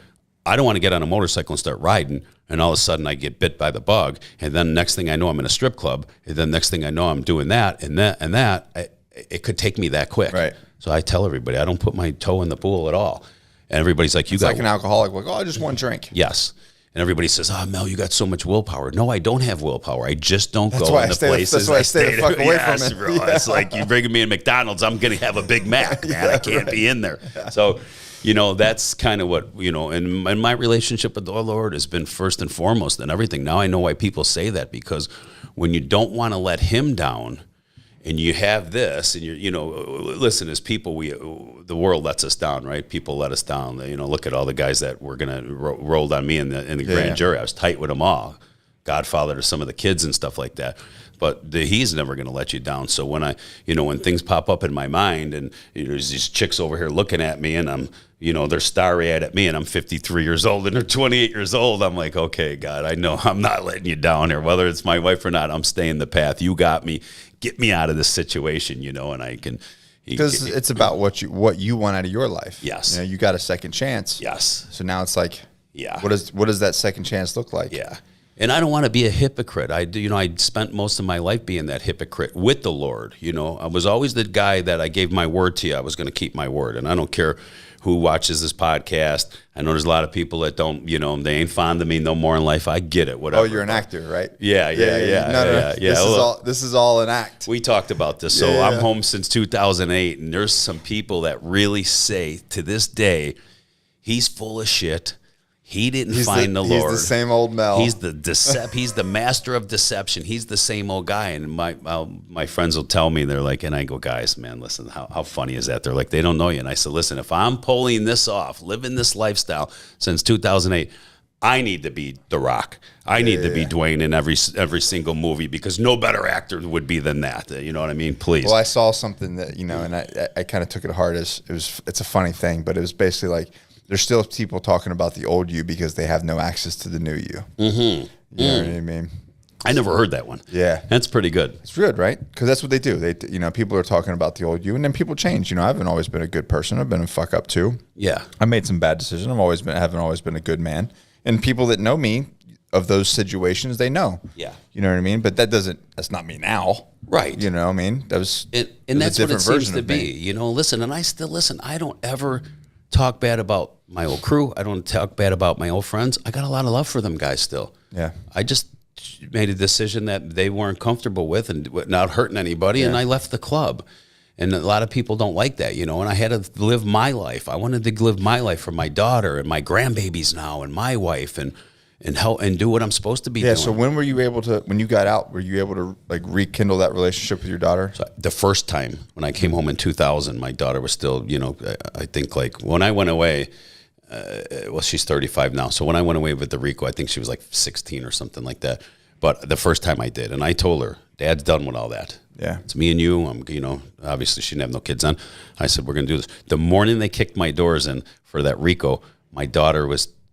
I don't want to get on a motorcycle and start riding, and all of a sudden I get bit by the bug, and then next thing I know I'm in a strip club, and then next thing I know I'm doing that and that. It could take me that quick. Right. So I tell everybody I don't put my toe in the pool at all. And everybody's like, it's like an alcoholic, like, oh, just one drink. Yes. And everybody says, oh, Mel, you got so much willpower. No, I don't have willpower. I just don't go into places. That's why I stay the fuck away from it. Bro. Yeah. It's like you bringing me in McDonald's, I'm going to have a Big Mac, man. I can't be in there. So, that's kind of what, and my relationship with the Lord has been first and foremost and everything. Now I know why people say that, because when you don't want to let him down, and you have this, and listen, as people, the world lets us down, right? People let us down. Look at all the guys that were gonna rolled on me in the grand jury. I was tight with them all, godfather to some of the kids and stuff like that. But he's never gonna let you down. So when when things pop up in my mind, and there's these chicks over here looking at me, and I'm, they're starry-eyed at me, and I'm 53 years old, and they're 28 years old. I'm like, okay, God, I know I'm not letting you down here, whether it's my wife or not. I'm staying the path. You got me. Get me out of this situation, and I can. Because it's about what you want out of your life. Yes. You got a second chance. Yes. So now it's like, yeah. What does that second chance look like? Yeah. And I don't want to be a hypocrite. I spent most of my life being that hypocrite with the Lord. I was always the guy that I gave my word to you. I was going to keep my word. And I don't care who watches this podcast. I know there's a lot of people that don't, they ain't fond of me no more in life. I get it, whatever. Oh, you're an actor, right? Yeah. No. This is all an act. We talked about this. So I'm home since 2008, and there's some people that really say to this day, he's full of shit. He didn't find the Lord. He's the same old Mel. He's the master of deception. He's the same old guy. And my friends will tell me, they're like, and I go, guys, man, listen, how funny is that? They're like, they don't know you. And I said, listen, if I'm pulling this off, living this lifestyle since 2008, I need to be The Rock. I need to be Dwayne in every single movie, because no better actor would be than that. You know what I mean? Please. Well, I saw something that, and I kind of took it hard as it's a funny thing, but it was basically like, there's still people talking about the old you because they have no access to the new you. Mm-hmm. You know what I mean? I never heard that one. Yeah. That's pretty good. It's good, right? Because that's what they do. They, people are talking about the old you, and then people change. I haven't always been a good person. I've been a fuck up too. Yeah. I made some bad decisions. Haven't always been a good man. And people that know me of those situations, they know. Yeah. You know what I mean? But that's not me now. Right. You know what I mean? That was and that's what it seems to be. Listen, and I still listen. I don't ever talk bad about my old crew. I don't talk bad about my old friends. I got a lot of love for them guys still. Yeah. I just made a decision that they weren't comfortable with and not hurting anybody, and I left the club. And a lot of people don't like that, and I had to live my life. I wanted to live my life for my daughter and my grandbabies now and my wife and help and do what I'm supposed to be doing. Yeah, so when you got out, were you able to like rekindle that relationship with your daughter? So the first time when I came home in 2000, my daughter was still, I think like when I went away, she's 35 now. So when I went away with the Rico, I think she was like 16 or something like that. But the first time I did, and I told her, Dad's done with all that. Yeah. It's me and you. Obviously she didn't have no kids then. I said, we're going to do this. The morning they kicked my doors in for that Rico, my daughter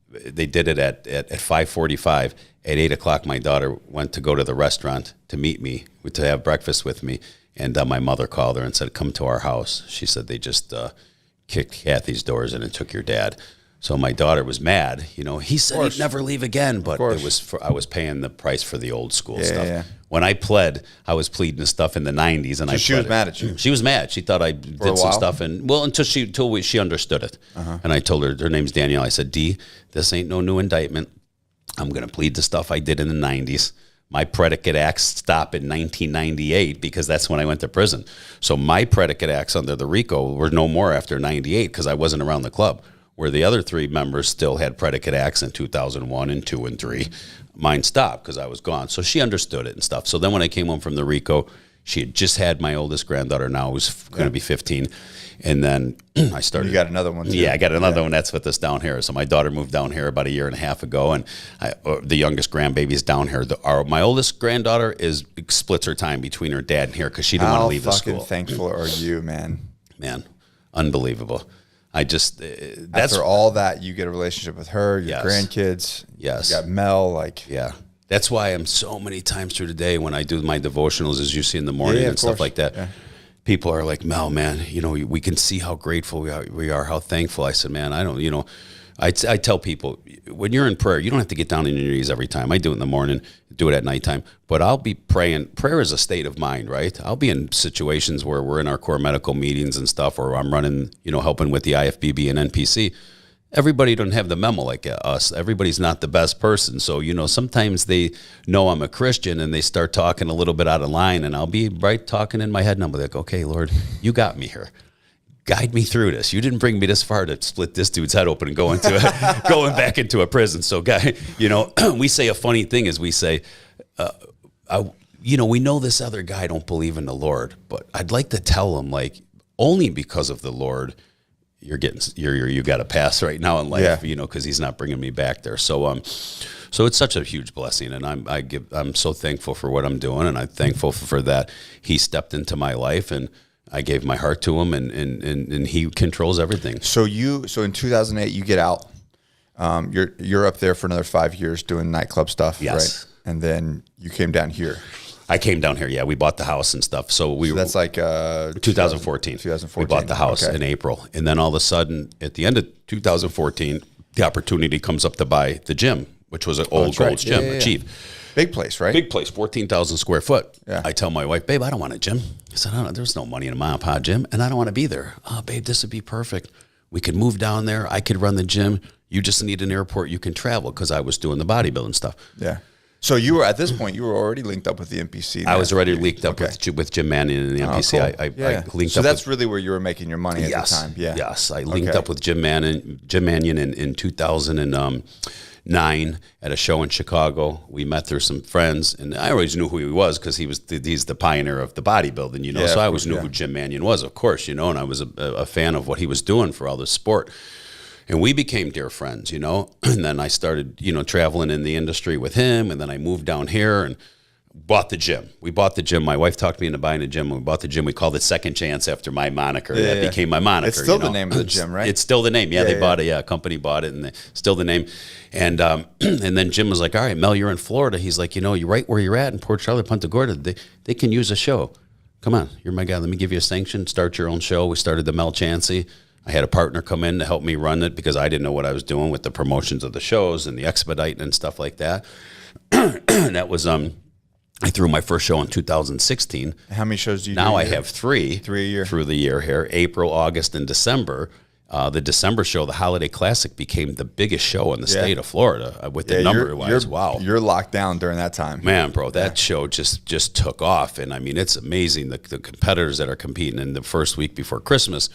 they did it at 5:45. At 8 o'clock, my daughter went to go to the restaurant to meet me, to have breakfast with me. And my mother called her and said, come to our house. She said, they just kicked Kathy's doors in and took your dad. So my daughter was mad. He said he'd never leave again, but I was paying the price for the old school stuff. Yeah. When I pled, I was pleading stuff in the 90s, and she was mad at you. She was mad. She thought I did some stuff, until she understood it. Uh-huh. And I told her name's Danielle. I said, D, this ain't no new indictment. I'm going to plead the stuff I did in the 90s. My predicate acts stop in 1998 because that's when I went to prison. So my predicate acts under the RICO were no more after 98 because I wasn't around the club. Where the other three members still had predicate acts in 2001 and 2 and 3. Mine stopped because I was gone. So she understood it and stuff. So then when I came home from the RICO, She had just had my oldest granddaughter now, who's going to be 15. And then I started. You got another one too. Yeah, I got another one that's with us down here. So my daughter moved down here about a year and a half ago, and the youngest grandbaby's down here. My oldest granddaughter splits her time between her dad and here because she didn't want to leave the school. How fucking thankful are you, man? Man, unbelievable. I just that's after all that, you get a relationship with her, your grandkids. Yes, you got Mel. Like, yeah. That's why I'm so many times through the day when I do my devotionals, as you see in the morning and stuff like that. Yeah. People are like, Mel, man, you know, we can see how grateful we are, how thankful. I said, man, I don't, you know, I tell people, when you're in prayer, you don't have to get down on your knees every time. I do it in the morning, do it at nighttime, but I'll be praying. Prayer is a state of mind, right? I'll be in situations where we're in our core medical meetings and stuff, or I'm running, you know, helping with the IFBB and NPC. Everybody doesn't have the memo like us. Everybody's not the best person. So, you know, sometimes they know I'm a Christian and they start talking a little bit out of line, and I'll be right talking in my head and I'll be like, okay, Lord, you got me here. Guide me through this. You didn't bring me this far to split this dude's head open and going back into a prison. So, guy, you know, we say a funny thing is we say, you know, we know this other guy don't believe in the Lord, but I'd like to tell him, like, only because of the Lord, you got to pass right now in life, you know, because he's not bringing me back there. So, so it's such a huge blessing, and I'm so thankful for what I'm doing, and I'm thankful for that he stepped into my life, and I gave my heart to him, and he controls everything. So in 2008 you get out, you're up there for another 5 years doing nightclub stuff, yes, right? And then you came down here. I came down here, yeah. We bought the house and stuff. So that's like 2014. 2014. We bought the house in April. And then all of a sudden, at the end of 2014, the opportunity comes up to buy the gym, which was an old Gold's Gym, Achieve. Big place, right? Big place, 14,000 square foot. Yeah. I tell my wife, babe, I don't want a gym. I said, there's no money in a mom and pop gym, and I don't want to be there. Oh, babe, this would be perfect. We could move down there. I could run the gym. You just need an airport you can travel, because I was doing the bodybuilding stuff. Yeah. So you were, at this point, you were already linked up with the NPC. I was already linked up with Jim Mannion and the NPC. Cool. I linked so up. That's really where you were making your money at the time. Yeah. Yes, I linked up with Jim Mannion in 2009 at a show in Chicago. We met through some friends, and I always knew who he was because he's the pioneer of the bodybuilding, you know. So I always knew who Jim Mannion was, of course, you know, and I was a fan of what he was doing for all this sport. And we became dear friends, you know, and then I started, you know, traveling in the industry with him, and then I moved down here and bought the gym. We bought the gym. My wife talked me into buying a gym. We bought the gym. We called it Second Chance after my moniker. That became my moniker. It's still the name of the gym, right? It's still the name. Yeah, they bought it. Yeah, a company bought it, and still the name. And and then Jim was like, all right, Mel, you're in Florida. He's like, you know, you're right where you're at in Port Charlotte, Punta Gorda. They can use a show. Come on, you're my guy. Let me give you a sanction. Start your own show. We started the Mel Chancey. I had a partner come in to help me run it because I didn't know what I was doing with the promotions of the shows and the expediting and stuff like that. And that was, I threw my first show in 2016. How many shows do you do? Now I have three a year through the year here, April, August, and December. The December show, the Holiday Classic, became the biggest show in the state of Florida with the number-wise. Wow. You're locked down during that time. Man, bro, that show just took off. And, I mean, it's amazing, the competitors that are competing in the first week before Christmas.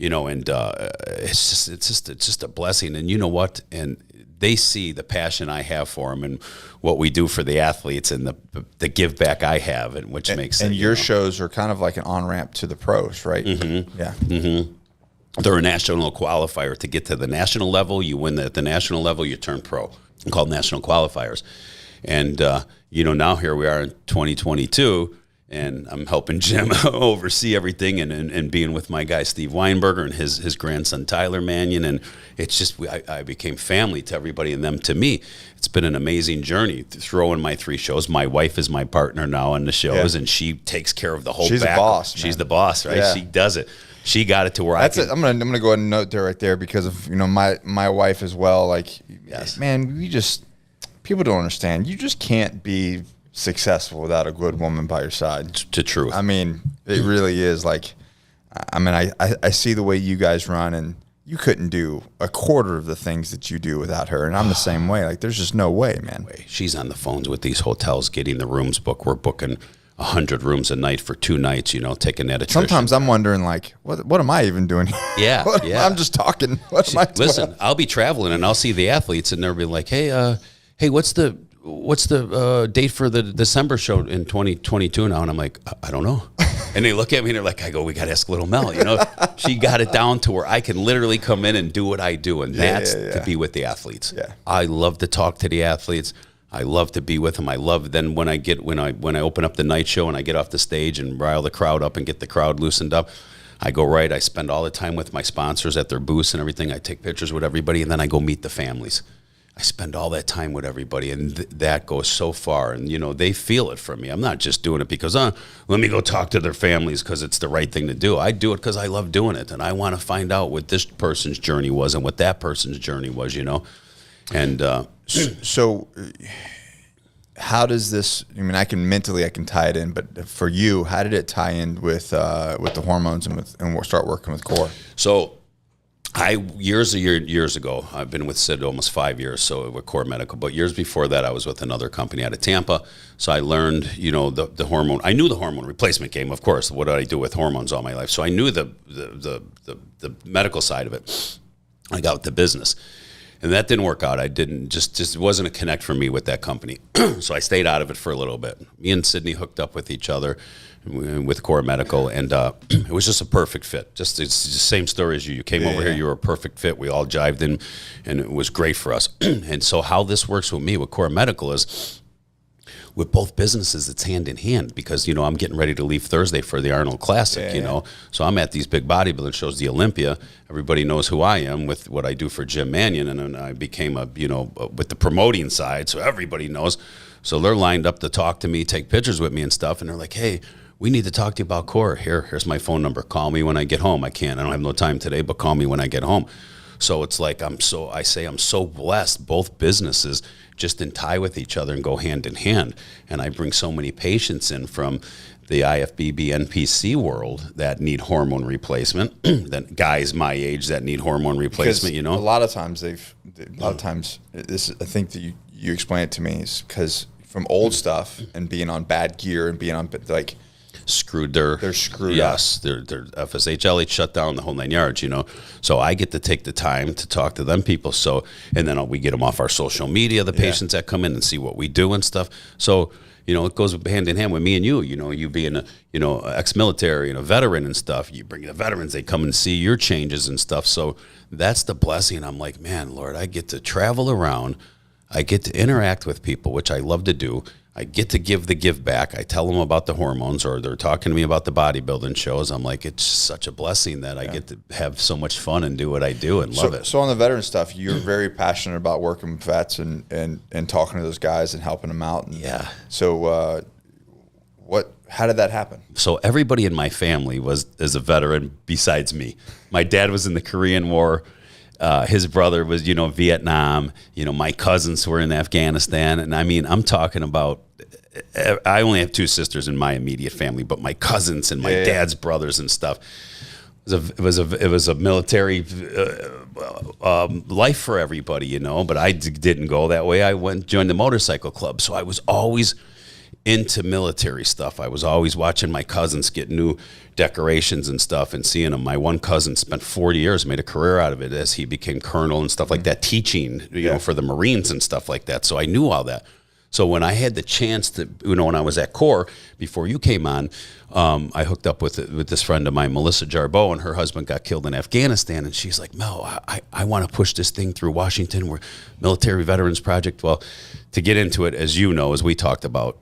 You know, and it's just a blessing. And you know what? And they see the passion I have for them and what we do for the athletes and the give back I have, and which makes and your shows are kind of like an on ramp to the pros, right? Mm-hmm. Yeah. Mm-hmm. They're a national qualifier to get to the national level. You win at the national level, you turn pro. They're called national qualifiers. And you know, now here we are in 2022. And I'm helping Jim oversee everything, and being with my guy Steve Weinberger and his grandson Tyler Mannion, and it's just I became family to everybody, and them to me. It's been an amazing journey to throw in my 3 shows. My wife is my partner now on the shows, and she takes care of the whole. She's the boss. She's the boss, right? Yeah. She does it. She got it to where I'm gonna go ahead and note there right there because of, you know, my wife as well. Like, man, people don't understand. You just can't be successful without a good woman by your side. To truth. I mean, it really is. Like, I mean, I see the way you guys run, and you couldn't do a quarter of the things that you do without her. And I'm the same way. Like, there's just no way, man. She's on the phones with these hotels getting the rooms booked. We're booking 100 rooms a night for 2 nights, you know, taking that attrition. Sometimes I'm wondering, like, what am I even doing here? Yeah, I'm just talking. What am I doing? Listen, I'll be traveling and I'll see the athletes, and they'll be like, hey, what's the what's the date for the December show in 2022 now? And I'm like, I don't know. And they look at me and they're like, I go, we got to ask little Mel, you know, she got it down to where I can literally come in and do what I do. And that's to be with the athletes. Yeah. I love to talk to the athletes. I love to be with them. I love then when I open up the night show and I get off the stage and rile the crowd up and get the crowd loosened up, I go right. I spend all the time with my sponsors at their booths and everything. I take pictures with everybody, and then I go meet the families. I spend all that time with everybody, and that goes so far. And, you know, they feel it from me. I'm not just doing it because, let me go talk to their families because it's the right thing to do. I do it because I love doing it, and I want to find out what this person's journey was and what that person's journey was, you know. And so how does this, I mean, I can tie it in, but for you, how did it tie in with the hormones and we'll start working with core? So years ago, I've been with Sid almost 5 years, so with Core Medical. But years before that, I was with another company out of Tampa. So I learned, you know, the hormone. I knew the hormone replacement game, of course. What did I do with hormones all my life? So I knew the medical side of it. I got the business, and that didn't work out. I didn't just wasn't a connect for me with that company. So I stayed out of it for a little bit. Me and Sydney hooked up with each other with Core Medical, and it was just a perfect fit. It's the same story as you. You came over here, you were a perfect fit. We all jived in, and it was great for us. And so how this works with me with Core Medical is, with both businesses, it's hand in hand because, you know, I'm getting ready to leave Thursday for the Arnold Classic, you know. So I'm at these big bodybuilding shows, the Olympia. Everybody knows who I am with what I do for Jim Mannion, and then I became with the promoting side, so everybody knows. So they're lined up to talk to me, take pictures with me and stuff, and they're like, hey, we need to talk to you about Core. Here's my phone number. Call me when I get home. I don't have no time today, but call me when I get home. So it's like I'm so blessed. Both businesses just in tie with each other and go hand in hand. And I bring so many patients in from the IFBB NPC world that need hormone replacement, that guys my age that need hormone replacement, you know? A lot of times I think that you explain it to me is because from old stuff and being on bad gear and being on like screwed. They're screwed. Yes, they're FSH, LH shut down the whole 9 yards. You know, so I get to take the time to talk to them people. So and then we get them off our social media. The patients that come in and see what we do and stuff. So you know, it goes hand in hand with me and you. You know, you being a ex-military and a veteran and stuff. You bring the veterans, they come and see your changes and stuff. So that's the blessing. I'm like, man, Lord, I get to travel around. I get to interact with people, which I love to do. I get to give the give back. I tell them about the hormones, or they're talking to me about the bodybuilding shows. I'm like, it's such a blessing that I get to have so much fun and do what I do and love it. So on the veteran stuff, you're very passionate about working with vets and talking to those guys and helping them out. And so how did that happen? So everybody in my family is a veteran besides me. My dad was in the Korean War. His brother was, Vietnam. My cousins were in Afghanistan. And I mean, I'm talking about, I only have two sisters in my immediate family, but my cousins and my dad's brothers and stuff. It was a military life for everybody, but I didn't go that way. I joined the motorcycle club. So I was always into military stuff. I was always watching my cousins get new decorations and stuff and seeing them. My one cousin spent 40 years, made a career out of it as he became colonel and stuff like that, teaching, for the Marines and stuff like that. So I knew all that. So when I had the chance to, when I was at Core, before you came on, I hooked up with this friend of mine, Melissa Jarboe, and her husband got killed in Afghanistan. And she's like, Mel, I want to push this thing through Washington. We're Military Veterans Project. Well, to get into it, as you know, as we talked about,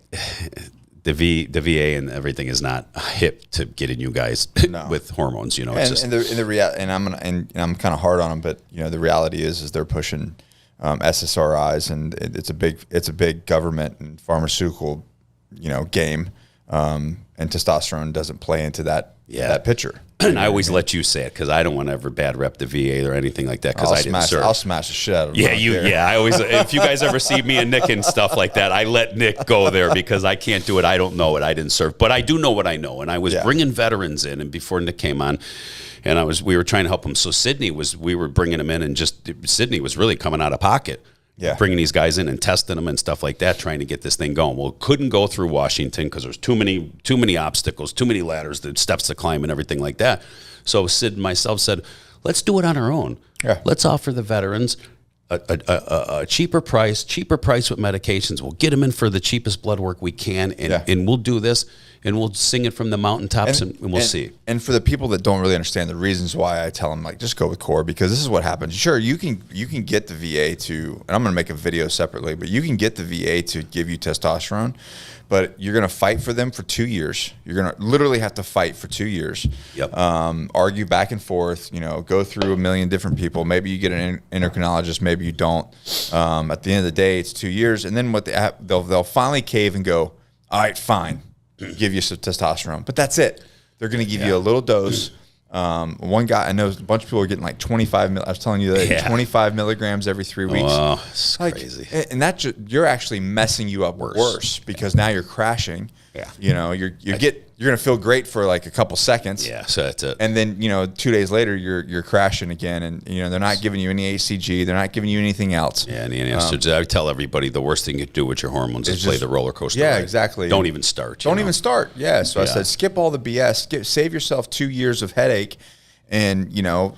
the VA and everything is not hip to getting you guys with hormones. And I'm kind of hard on them, but the reality is they're pushing SSRIs, and it's a big government and pharmaceutical game, and testosterone doesn't play into that picture. And I always let you say it because I don't want to ever bad rep the VA or anything like that because I didn't serve. I'll smash the shit out of them. I always, if you guys ever see me and Nick and stuff like that, I let Nick go there because I can't do it. I don't know it. I didn't serve, but I do know what I know. And I was bringing veterans in, and before Nick came on, and we were trying to help him. So we were bringing him in, and Sydney was really coming out of pocket. Bringing these guys in and testing them and stuff like that, trying to get this thing going. Well, couldn't go through Washington because there's too many obstacles, too many ladders, the steps to climb and everything like that. So Sid and myself said, let's do it on our own. Let's offer the veterans a cheaper price with medications. We'll get them in for the cheapest blood work we can, and we'll do this, and we'll sing it from the mountaintops, and we'll see. And for the people that don't really understand the reasons why, I tell them, like, just go with core, because this is what happens. Sure, you can get the VA to, and I'm going to make a video separately, but you can get the VA to give you testosterone, but you're going to fight for them for 2 years. You're going to literally have to fight for 2 years. Yep. Argue back and forth, go through a million different people. Maybe you get an endocrinologist, maybe you don't. At the end of the day, it's 2 years. And then they'll finally cave and go, all right, fine, give you some testosterone. But that's it. They're going to give you a little dose. One guy, I know a bunch of people are getting like 25, I was telling you that, 25 milligrams every 3 weeks. Oh, it's crazy. And you're actually messing you up worse because now you're crashing. Yeah. You're going to feel great for like a couple seconds. Yeah, so that's it. And then, 2 days later, you're crashing again. And, they're not giving you any ACG. They're not giving you anything else. Yeah, and I tell everybody the worst thing you do with your hormones is play the roller coaster ride. Exactly. Don't even start. Don't even start. Yeah. So I said, skip all the BS. Save yourself 2 years of headache. And,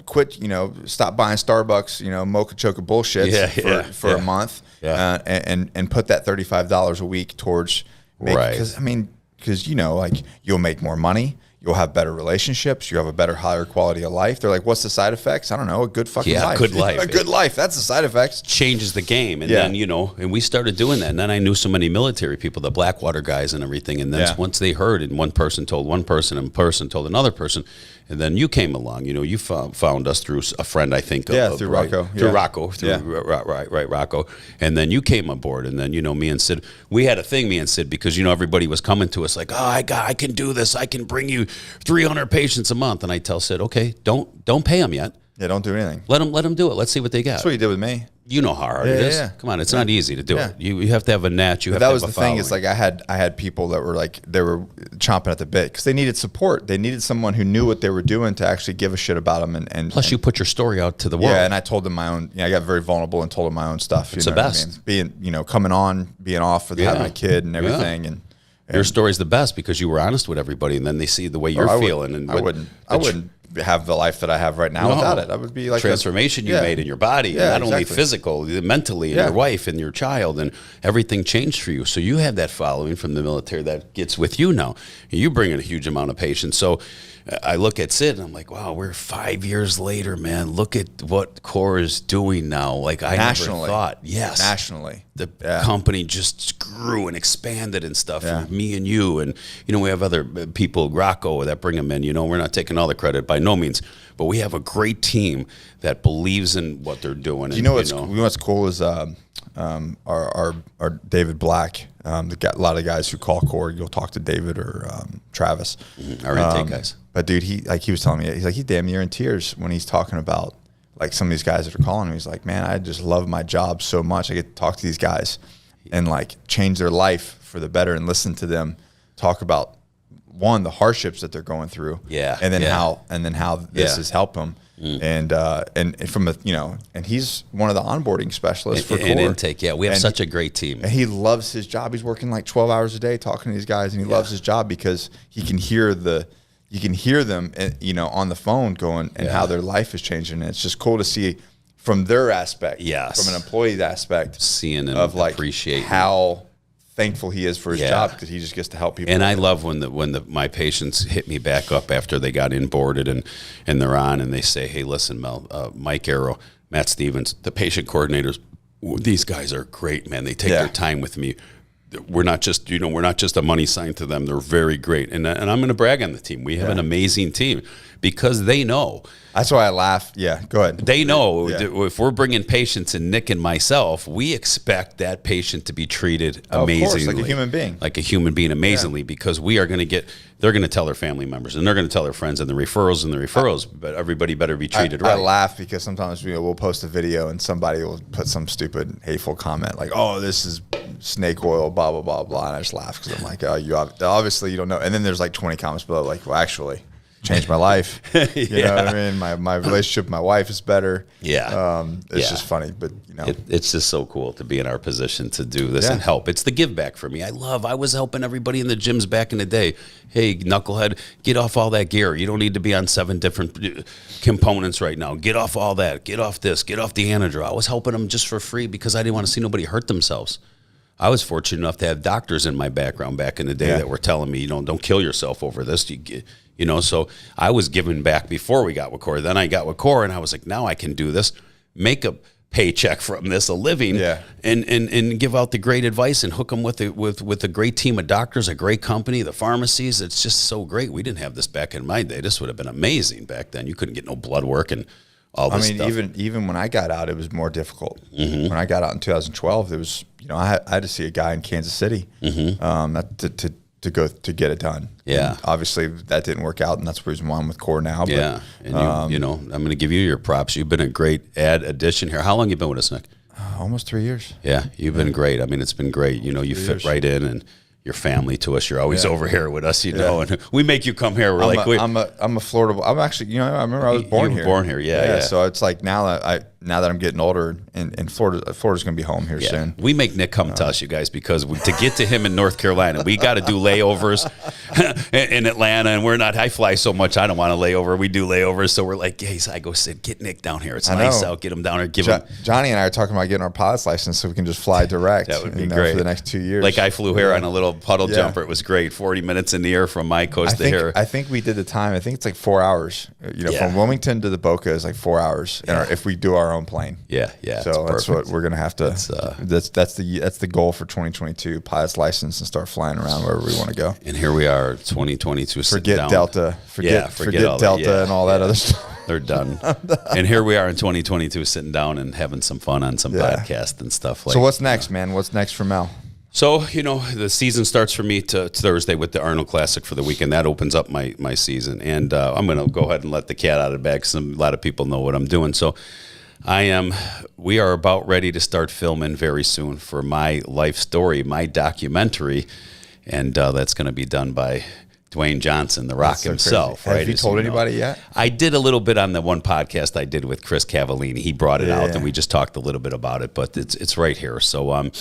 quit, stop buying Starbucks, mocha choca bullshit for a month. Yeah. And put that $35 a week towards because you'll make more money, you'll have better relationships, you have a better, higher quality of life. They're like, what's the side effects? I don't know, a good fucking life. Good life. A good life. That's the side effects. Changes the game. And then, and we started doing that. And then I knew so many military people, the Blackwater guys and everything. And then once they heard, and one person told one person, and person told another person, and then you came along. You found us through a friend, I think. Through Rocco. Through Rocco. Rocco. And then you came aboard. And then, me and Sid, we had a thing, me and Sid, because, everybody was coming to us like, I can do this. I can bring you 300 patients a month. And I tell Sid, okay, don't pay them yet. Yeah, don't do anything. Let them do it. Let's see what they got. That's what you did with me. You know how hard it is. Yeah. Come on, it's not easy to do it. You have to have a net. That was the thing. Is like I had people that were like they were chomping at the bit because they needed support. They needed someone who knew what they were doing to actually give a shit about them. And plus, you put your story out to the world. Yeah, and I told them my own. I got very vulnerable and told them my own stuff. It's the best. What I mean? Being coming on, being off for having a kid and everything. And your story's the best because you were honest with everybody, and then they see the way you're feeling. I wouldn't have the life that I have right now without it. I would be like transformation you made in your body, not only physical, mentally, and your wife and your child, and everything changed for you. So you have that following from the military that gets with you now. You bring in a huge amount of patients. So I look at Sid and I'm like, wow, we're 5 years later, man. Look at what Core is doing now. Like I never thought. Yes. Nationally. The company just grew and expanded and stuff. And me and you, and we have other people, Rocco, that bring them in. We're not taking all the credit by no means, but we have a great team that believes in what they're doing. What's cool is our David Black. A lot of guys who call Core. You'll talk to David or Travis. Our intake guys. But dude, he was telling me, he's damn near in tears when he's talking about like some of these guys that are calling him. He's like, man, I just love my job so much. I get to talk to these guys and like change their life for the better and listen to them talk about the hardships that they're going through. Yeah. And then how this has helped them. And from and he's one of the onboarding specialists for Core. And intake. Yeah. We have such a great team. And he loves his job. He's working like 12 hours a day talking to these guys, and he loves his job because he can hear you can hear them, on the phone going and how their life is changing. And it's just cool to see from their aspect, from an employee's aspect, seeing and of like appreciating how thankful he is for his job because he just gets to help people. And I love when my patients hit me back up after they got inboarded and they're on and they say, hey, listen, Mel, Mike Arrow, Matt Stevens, the patient coordinators, these guys are great, man. They take their time with me. We're not just a money sign to them. They're very great. And I'm going to brag on the team. We have an amazing team because they know. That's why I laugh. Yeah, go ahead. They know if we're bringing patients in, Nick and myself, we expect that patient to be treated amazingly. Of course, like a human being. Like a human being amazingly because we are going to they're going to tell their family members and they're going to tell their friends and the referrals, but everybody better be treated right. I laugh because sometimes we'll post a video and somebody will put some stupid, hateful comment like, oh, this is snake oil, blah, blah, blah, blah. And I just laugh because I'm like, oh, obviously you don't know. And then there's like 20 comments below like, well, actually. changed my life. You know what I mean? My relationship with my wife is better. Yeah. It's just funny, but you know, it's just so cool to be in our position to do this and help. It's the give back for me. I was helping everybody in the gyms back in the day. Hey, knucklehead, get off all that gear. You don't need to be on 7 different components right now. Get off all that. Get off this. Get off the Anadrol. I was helping them just for free because I didn't want to see nobody hurt themselves. I was fortunate enough to have doctors in my background back in the day that were telling me, don't kill yourself over this. So I was giving back before we got with Core. Then I got with Core, and I was like, now I can do this, make a paycheck from this, a living, and give out the great advice and hook them with a great team of doctors, a great company, the pharmacies. It's just so great. We didn't have this back in my day. This would have been amazing back then. You couldn't get no blood work and all this stuff. Even when I got out, it was more difficult. When I got out in 2012, it was, I had to see a guy in Kansas City to go to get it done. Yeah. And obviously that didn't work out, and that's the reason why I'm with Core now. But, yeah. And I'm going to give you your props. You've been a great addition here. How long have you been with us, Nick? Almost 3 years. Yeah. You've been great. I mean, it's been great. You fit right in, and your family to us. You're always over here with us, and we make you come here. I'm a Florida. I'm actually, I remember I was born here. Born here, yeah. So it's like now that I'm getting older, and Florida's going to be home here soon. We make Nick come to us, you guys, because to get to him in North Carolina, we got to do layovers in Atlanta, and we're not. I fly so much, I don't want to layover. We do layovers, so we're like, hey, I go sit, get Nick down here. It's nice out. Get him down here. Johnny and I are talking about getting our pilot's license so we can just fly direct. That would be great for the next 2 years. Like I flew here on a little puddle jumper. It was great. 40 minutes in the air from my coast to here. I think we did the time. I think it's like 4 hours. From Wilmington to the Boca is like 4 hours. If we do our own plane. Yeah. So that's what we're gonna have to. That's the goal for 2022. Pilot's license and start flying around wherever we want to go. And here we are, 2022. Forget Delta. Forget Delta and all that other stuff. They're done. And here we are in 2022, sitting down and having some fun on some podcast and stuff like. So what's next, man? What's next for Mel? So, the season starts for me to Thursday with the Arnold Classic for the weekend. That opens up my season. And I'm going to go ahead and let the cat out of the bag because a lot of people know what I'm doing. So we are about ready to start filming very soon for my life story, my documentary. And that's going to be done by Dwayne Johnson, The Rock himself. Have you told anybody yet? I did a little bit on the one podcast I did with Chris Cavallini. He brought it out, and we just talked a little bit about it, but it's right here. So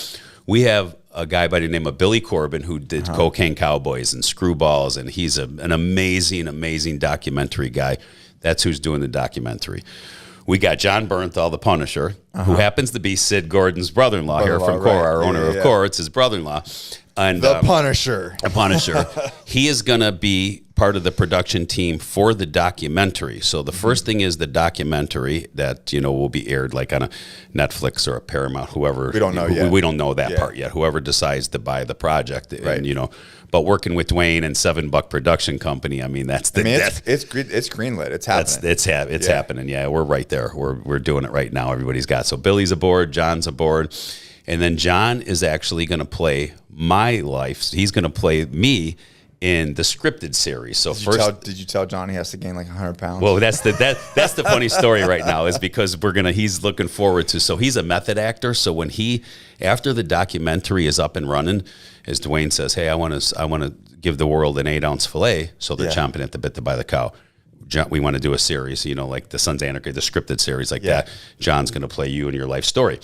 we have a guy by the name of Billy Corbin who did Cocaine Cowboys and Screwballs, and he's an amazing documentary guy. That's who's doing the documentary. We got John Bernthal, the Punisher, who happens to be Sid Gordon's brother-in-law here from Core, our owner of Core. It's his brother-in-law. And the Punisher. The Punisher. He is going to be part of the production team for the documentary. So the first thing is the documentary that, will be aired like on a Netflix or a Paramount, whoever. We don't know yet. We don't know that part yet. Whoever decides to buy the project. Right. And, but working with Dwayne and $7 Production Company, it's greenlit. It's happening. It's happening. Yeah, we're right there. We're doing it right now. Everybody's got. So Billy's aboard, John's aboard. And then John is actually going to play my life. He's going to play me in the scripted series. So did you tell John he has to gain like 100 pounds? Well, that's the funny story right now is because he's looking forward to. So he's a method actor. So when after the documentary is up and running, as Dwayne says, hey, I want to give the world an 8-ounce fillet. So they're chomping at the bit to buy the cow. We want to do a series, like the Sons of Anarchy, the scripted series like that. John's going to play you and your life story.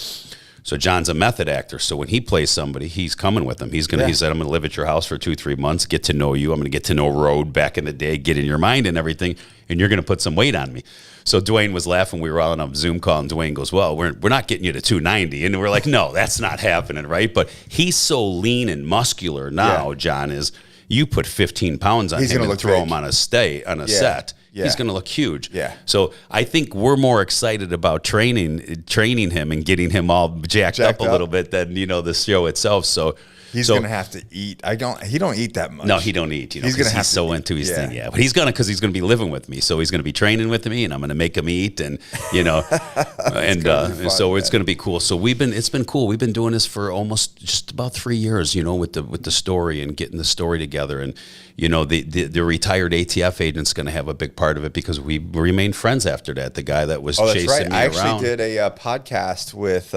So John's a method actor. So when he plays somebody, he's coming with them. He said, I'm going to live at your house for 2-3 months, get to know you. I'm going to get to know Road back in the day, get in your mind and everything, and you're going to put some weight on me. So Dwayne was laughing. We were all on a Zoom call, and Dwayne goes, well, we're not getting you to 290. And we're like, no, that's not happening, right? But he's so lean and muscular now, John is, you put 15 pounds on him and throw him on a set. He's going to look huge. Yeah. So I think we're more excited about training him and getting him all jacked up a little bit than the show itself. So he's going to have to eat. He don't eat that much. No, he don't eat. He's going to have so into his thing. Yeah, but because he's going to be living with me. So he's going to be training with me, and I'm going to make him eat, and so it's going to be cool. So it's been cool. We've been doing this for almost just about 3 years. With the story and getting the story together, and the retired ATF agent's going to have a big part of it because we remained friends after that. The guy that was chasing me around. I actually did a podcast with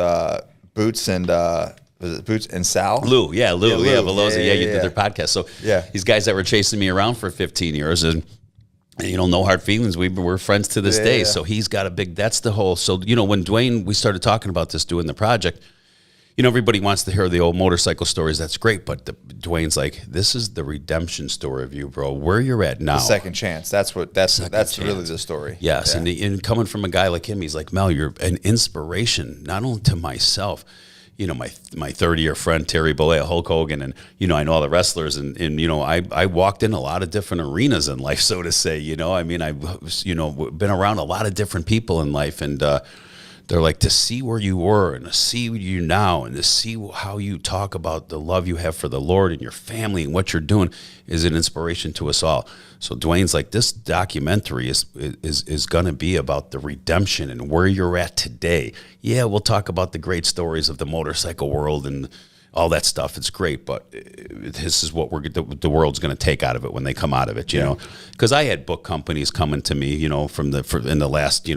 Boots and. Was it Boots and Sal? Lou. Veloza. You did their podcast. So these guys that were chasing me around for 15 years, and And, no hard feelings. We're friends to this day. So he's got a big, that's the whole, so, when Dwayne, we started talking about this, doing the project, everybody wants to hear the old motorcycle stories. That's great. But Dwayne's like, this is the redemption story of you, bro. Where you're at now. The second chance. That's really the story. Yes. Yeah. And coming from a guy like him, he's like, Mel, you're an inspiration, not only to myself, my 30-year friend, Terry Bollea, Hulk Hogan, and, I know all the wrestlers, and I walked in a lot of different arenas in life, so to say, I've, been around a lot of different people in life, and they're like, to see where you were and to see you now and to see how you talk about the love you have for the Lord and your family and what you're doing is an inspiration to us all. So Dwayne's like, this documentary is going to be about the redemption and where you're at today. Yeah, we'll talk about the great stories of the motorcycle world and all that stuff. It's great, but this is what the world's going to take out of it when they come out of it, you know? Because I had book companies coming to me, in the last,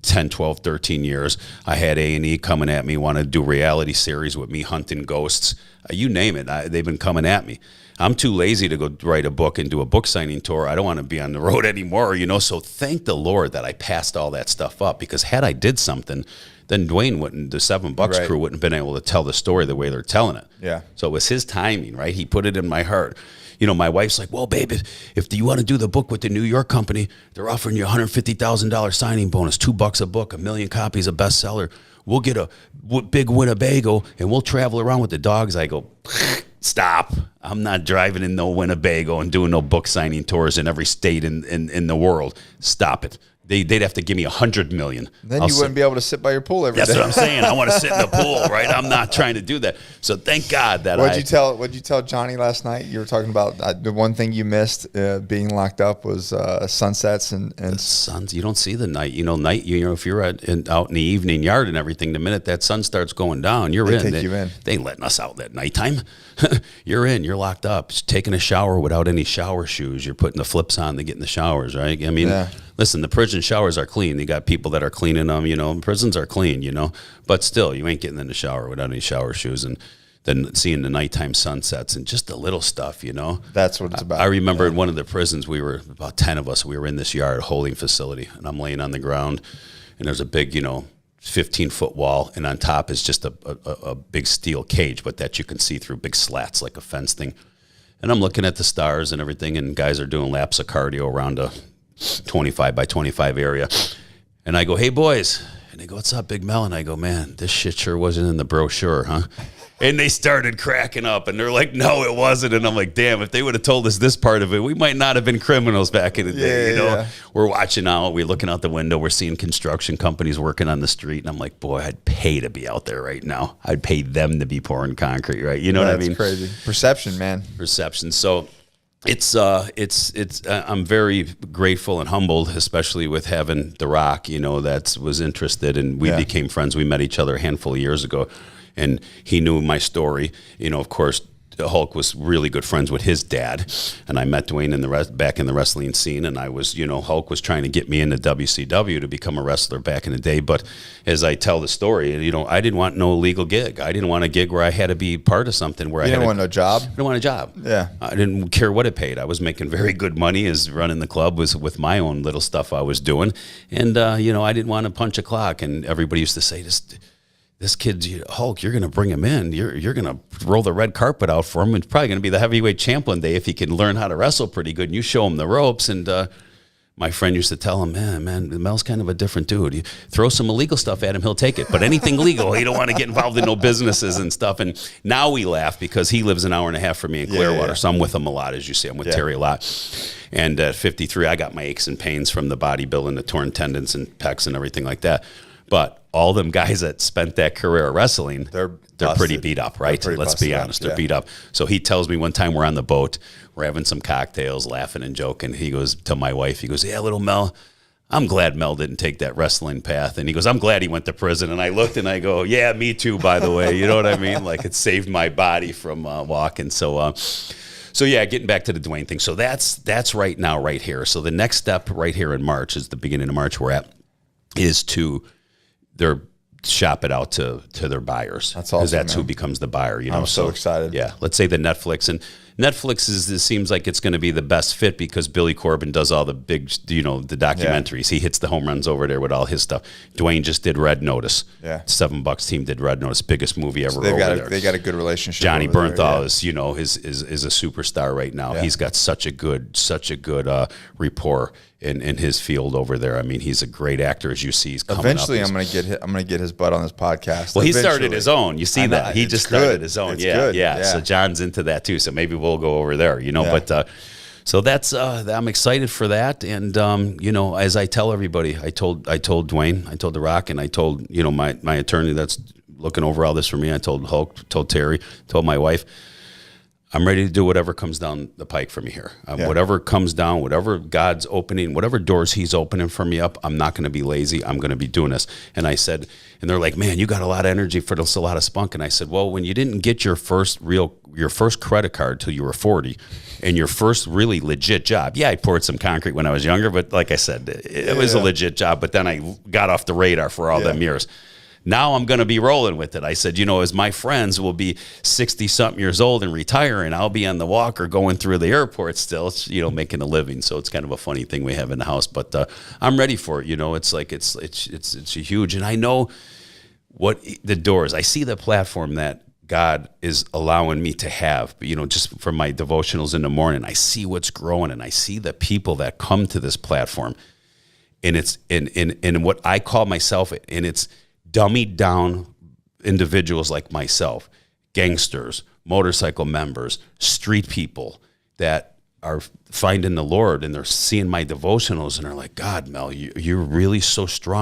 10, 12, 13 years. I had A&E coming at me, want to do reality series with me hunting ghosts. You name it. They've been coming at me. I'm too lazy to go write a book and do a book signing tour. I don't want to be on the road anymore, So thank the Lord that I passed all that stuff up, because had I did something, then Dwayne wouldn't, the $7 crew wouldn't have been able to tell the story the way they're telling it. Yeah. So it was his timing, right? He put it in my heart. My wife's like, well, babe, if you want to do the book with the New York company, they're offering you $150,000 signing bonus, $2 a book, 1 million copies, a bestseller. We'll get a big Winnebago and we'll travel around with the dogs. I go, stop. I'm not driving in no Winnebago and doing no book signing tours in every state in the world. Stop it. They'd have to give me $100 million. Then you wouldn't be able to sit by your pool every day. That's what I'm saying. I want to sit in the pool, right? I'm not trying to do that. So thank God that What'd you tell Johnny last night? You were talking about the one thing you missed being locked up was sunsets and the suns. You don't see the night. If you're out in the evening yard and everything, the minute that sun starts going down, you're in. Take you in. They ain't letting us out that nighttime. You're in. You're locked up. Just taking a shower without any shower shoes. You're putting the flips on to get in the showers, right? I mean, listen, the prison showers are clean. You got people that are cleaning them, prisons are clean, but still, you ain't getting in the shower without any shower shoes, and then seeing the nighttime sunsets and just the little stuff, That's what it's about. I remember in one of the prisons, we were about 10 of us. We were in this yard holding facility, and I'm laying on the ground, and there's a big, 15-foot wall, and on top is just a big steel cage, but that you can see through, big slats like a fence thing. And I'm looking at the stars and everything, and guys are doing laps of cardio around a 25 by 25 area. And I go, hey, boys. And they go, what's up, Big Mel? And I go, man, this shit sure wasn't in the brochure, huh? And they started cracking up, and they're like, no, it wasn't. And I'm like, damn, if they would have told us this part of it, we might not have been criminals back in the day, Yeah. We're watching out. We're looking out the window. We're seeing construction companies working on the street. And I'm like, boy, I'd pay to be out there right now. I'd pay them to be pouring concrete, right? You know what I mean? That's crazy. Perception, man. Perception. So it's I'm very grateful and humbled, especially with having The Rock, that was interested, and we became friends. We met each other a handful of years ago, and he knew my story. Of course, Hulk was really good friends with his dad, and I met Dwayne back in the wrestling scene, and I was, Hulk was trying to get me into WCW to become a wrestler back in the day. But as I tell the story, I didn't want no legal gig. I didn't want a gig where I had to be part of something where I didn't want no job. I didn't want a job. Yeah, I didn't care what it paid. I was making very good money as running the club was with my own little stuff I was doing, and I didn't want to punch a clock. And everybody used to say this kid's Hulk, you're going to bring him in. You're going to roll the red carpet out for him. It's probably going to be the heavyweight champ one day if he can learn how to wrestle pretty good. And you show him the ropes. And my friend used to tell him, man, Mel's kind of a different dude. You throw some illegal stuff at him, he'll take it. But anything legal, he don't want to get involved in no businesses and stuff. And now we laugh because he lives an hour and a half from me in Clearwater. So I'm with him a lot, as you see. I'm with Terry a lot. And at 53, I got my aches and pains from the bodybuilding, the torn tendons and pecs and everything like that. But all them guys that spent that career wrestling, they're pretty beat up, right? Let's be honest, they're beat up. So he tells me one time we're on the boat, we're having some cocktails, laughing and joking. He goes to my wife, he goes, yeah, little Mel, I'm glad Mel didn't take that wrestling path. And he goes, I'm glad he went to prison. And I looked and I go, yeah, me too, by the way. You know what I mean? Like it saved my body from walking. So yeah, getting back to the Dwayne thing. So that's right now, right here. So the next step right here in March is the beginning of March we're at, is to shop it out to their buyers. That's awesome. Because that's who becomes the buyer. I'm so excited. Yeah. Let's say the Netflix, and Netflix it seems like it's going to be the best fit because Billy Corben does all the big, the documentaries. He hits the home runs over there with all his stuff. Dwayne just did Red Notice. Yeah. $7 team did Red Notice, biggest movie ever. So they got a good relationship. Johnny Bernthal is is a superstar right now. Yeah. He's got such a good rapport in his field over there. I mean, he's a great actor, as you see. He's coming eventually up. I'm gonna get his butt on this podcast. Well, he started his own. You see that he just started his own. Yeah. So John's into that too. So maybe we'll go over there. But so that's I'm excited for that. And as I tell everybody, I told Dwayne, I told The Rock, and I told my attorney that's looking over all this for me. I told Hulk, told Terry, told my wife. I'm ready to do whatever comes down the pike for me here. Whatever comes down, whatever God's opening, whatever doors he's opening for me up, I'm not going to be lazy. I'm going to be doing this. And I said, and they're like, man, you got a lot of energy for this, a lot of spunk. And I said, well, when you didn't get your first credit card till you were 40 and your first really legit job. Yeah, I poured some concrete when I was younger, but like I said, it was a legit job. But then I got off the radar for all them years. Now I'm going to be rolling with it. I said, as my friends will be 60-something years old and retiring, I'll be on the walker going through the airport still, making a living. So it's kind of a funny thing we have in the house. But I'm ready for it. It's like it's huge. And I know what the doors. I see the platform that God is allowing me to have. Just from my devotionals in the morning, I see what's growing, and I see the people that come to this platform. And it's in what I call myself, and it's dummied down individuals like myself, gangsters, motorcycle members, street people that are finding the Lord, and they're seeing my devotionals and they're like, God, Mel, you're really so strong.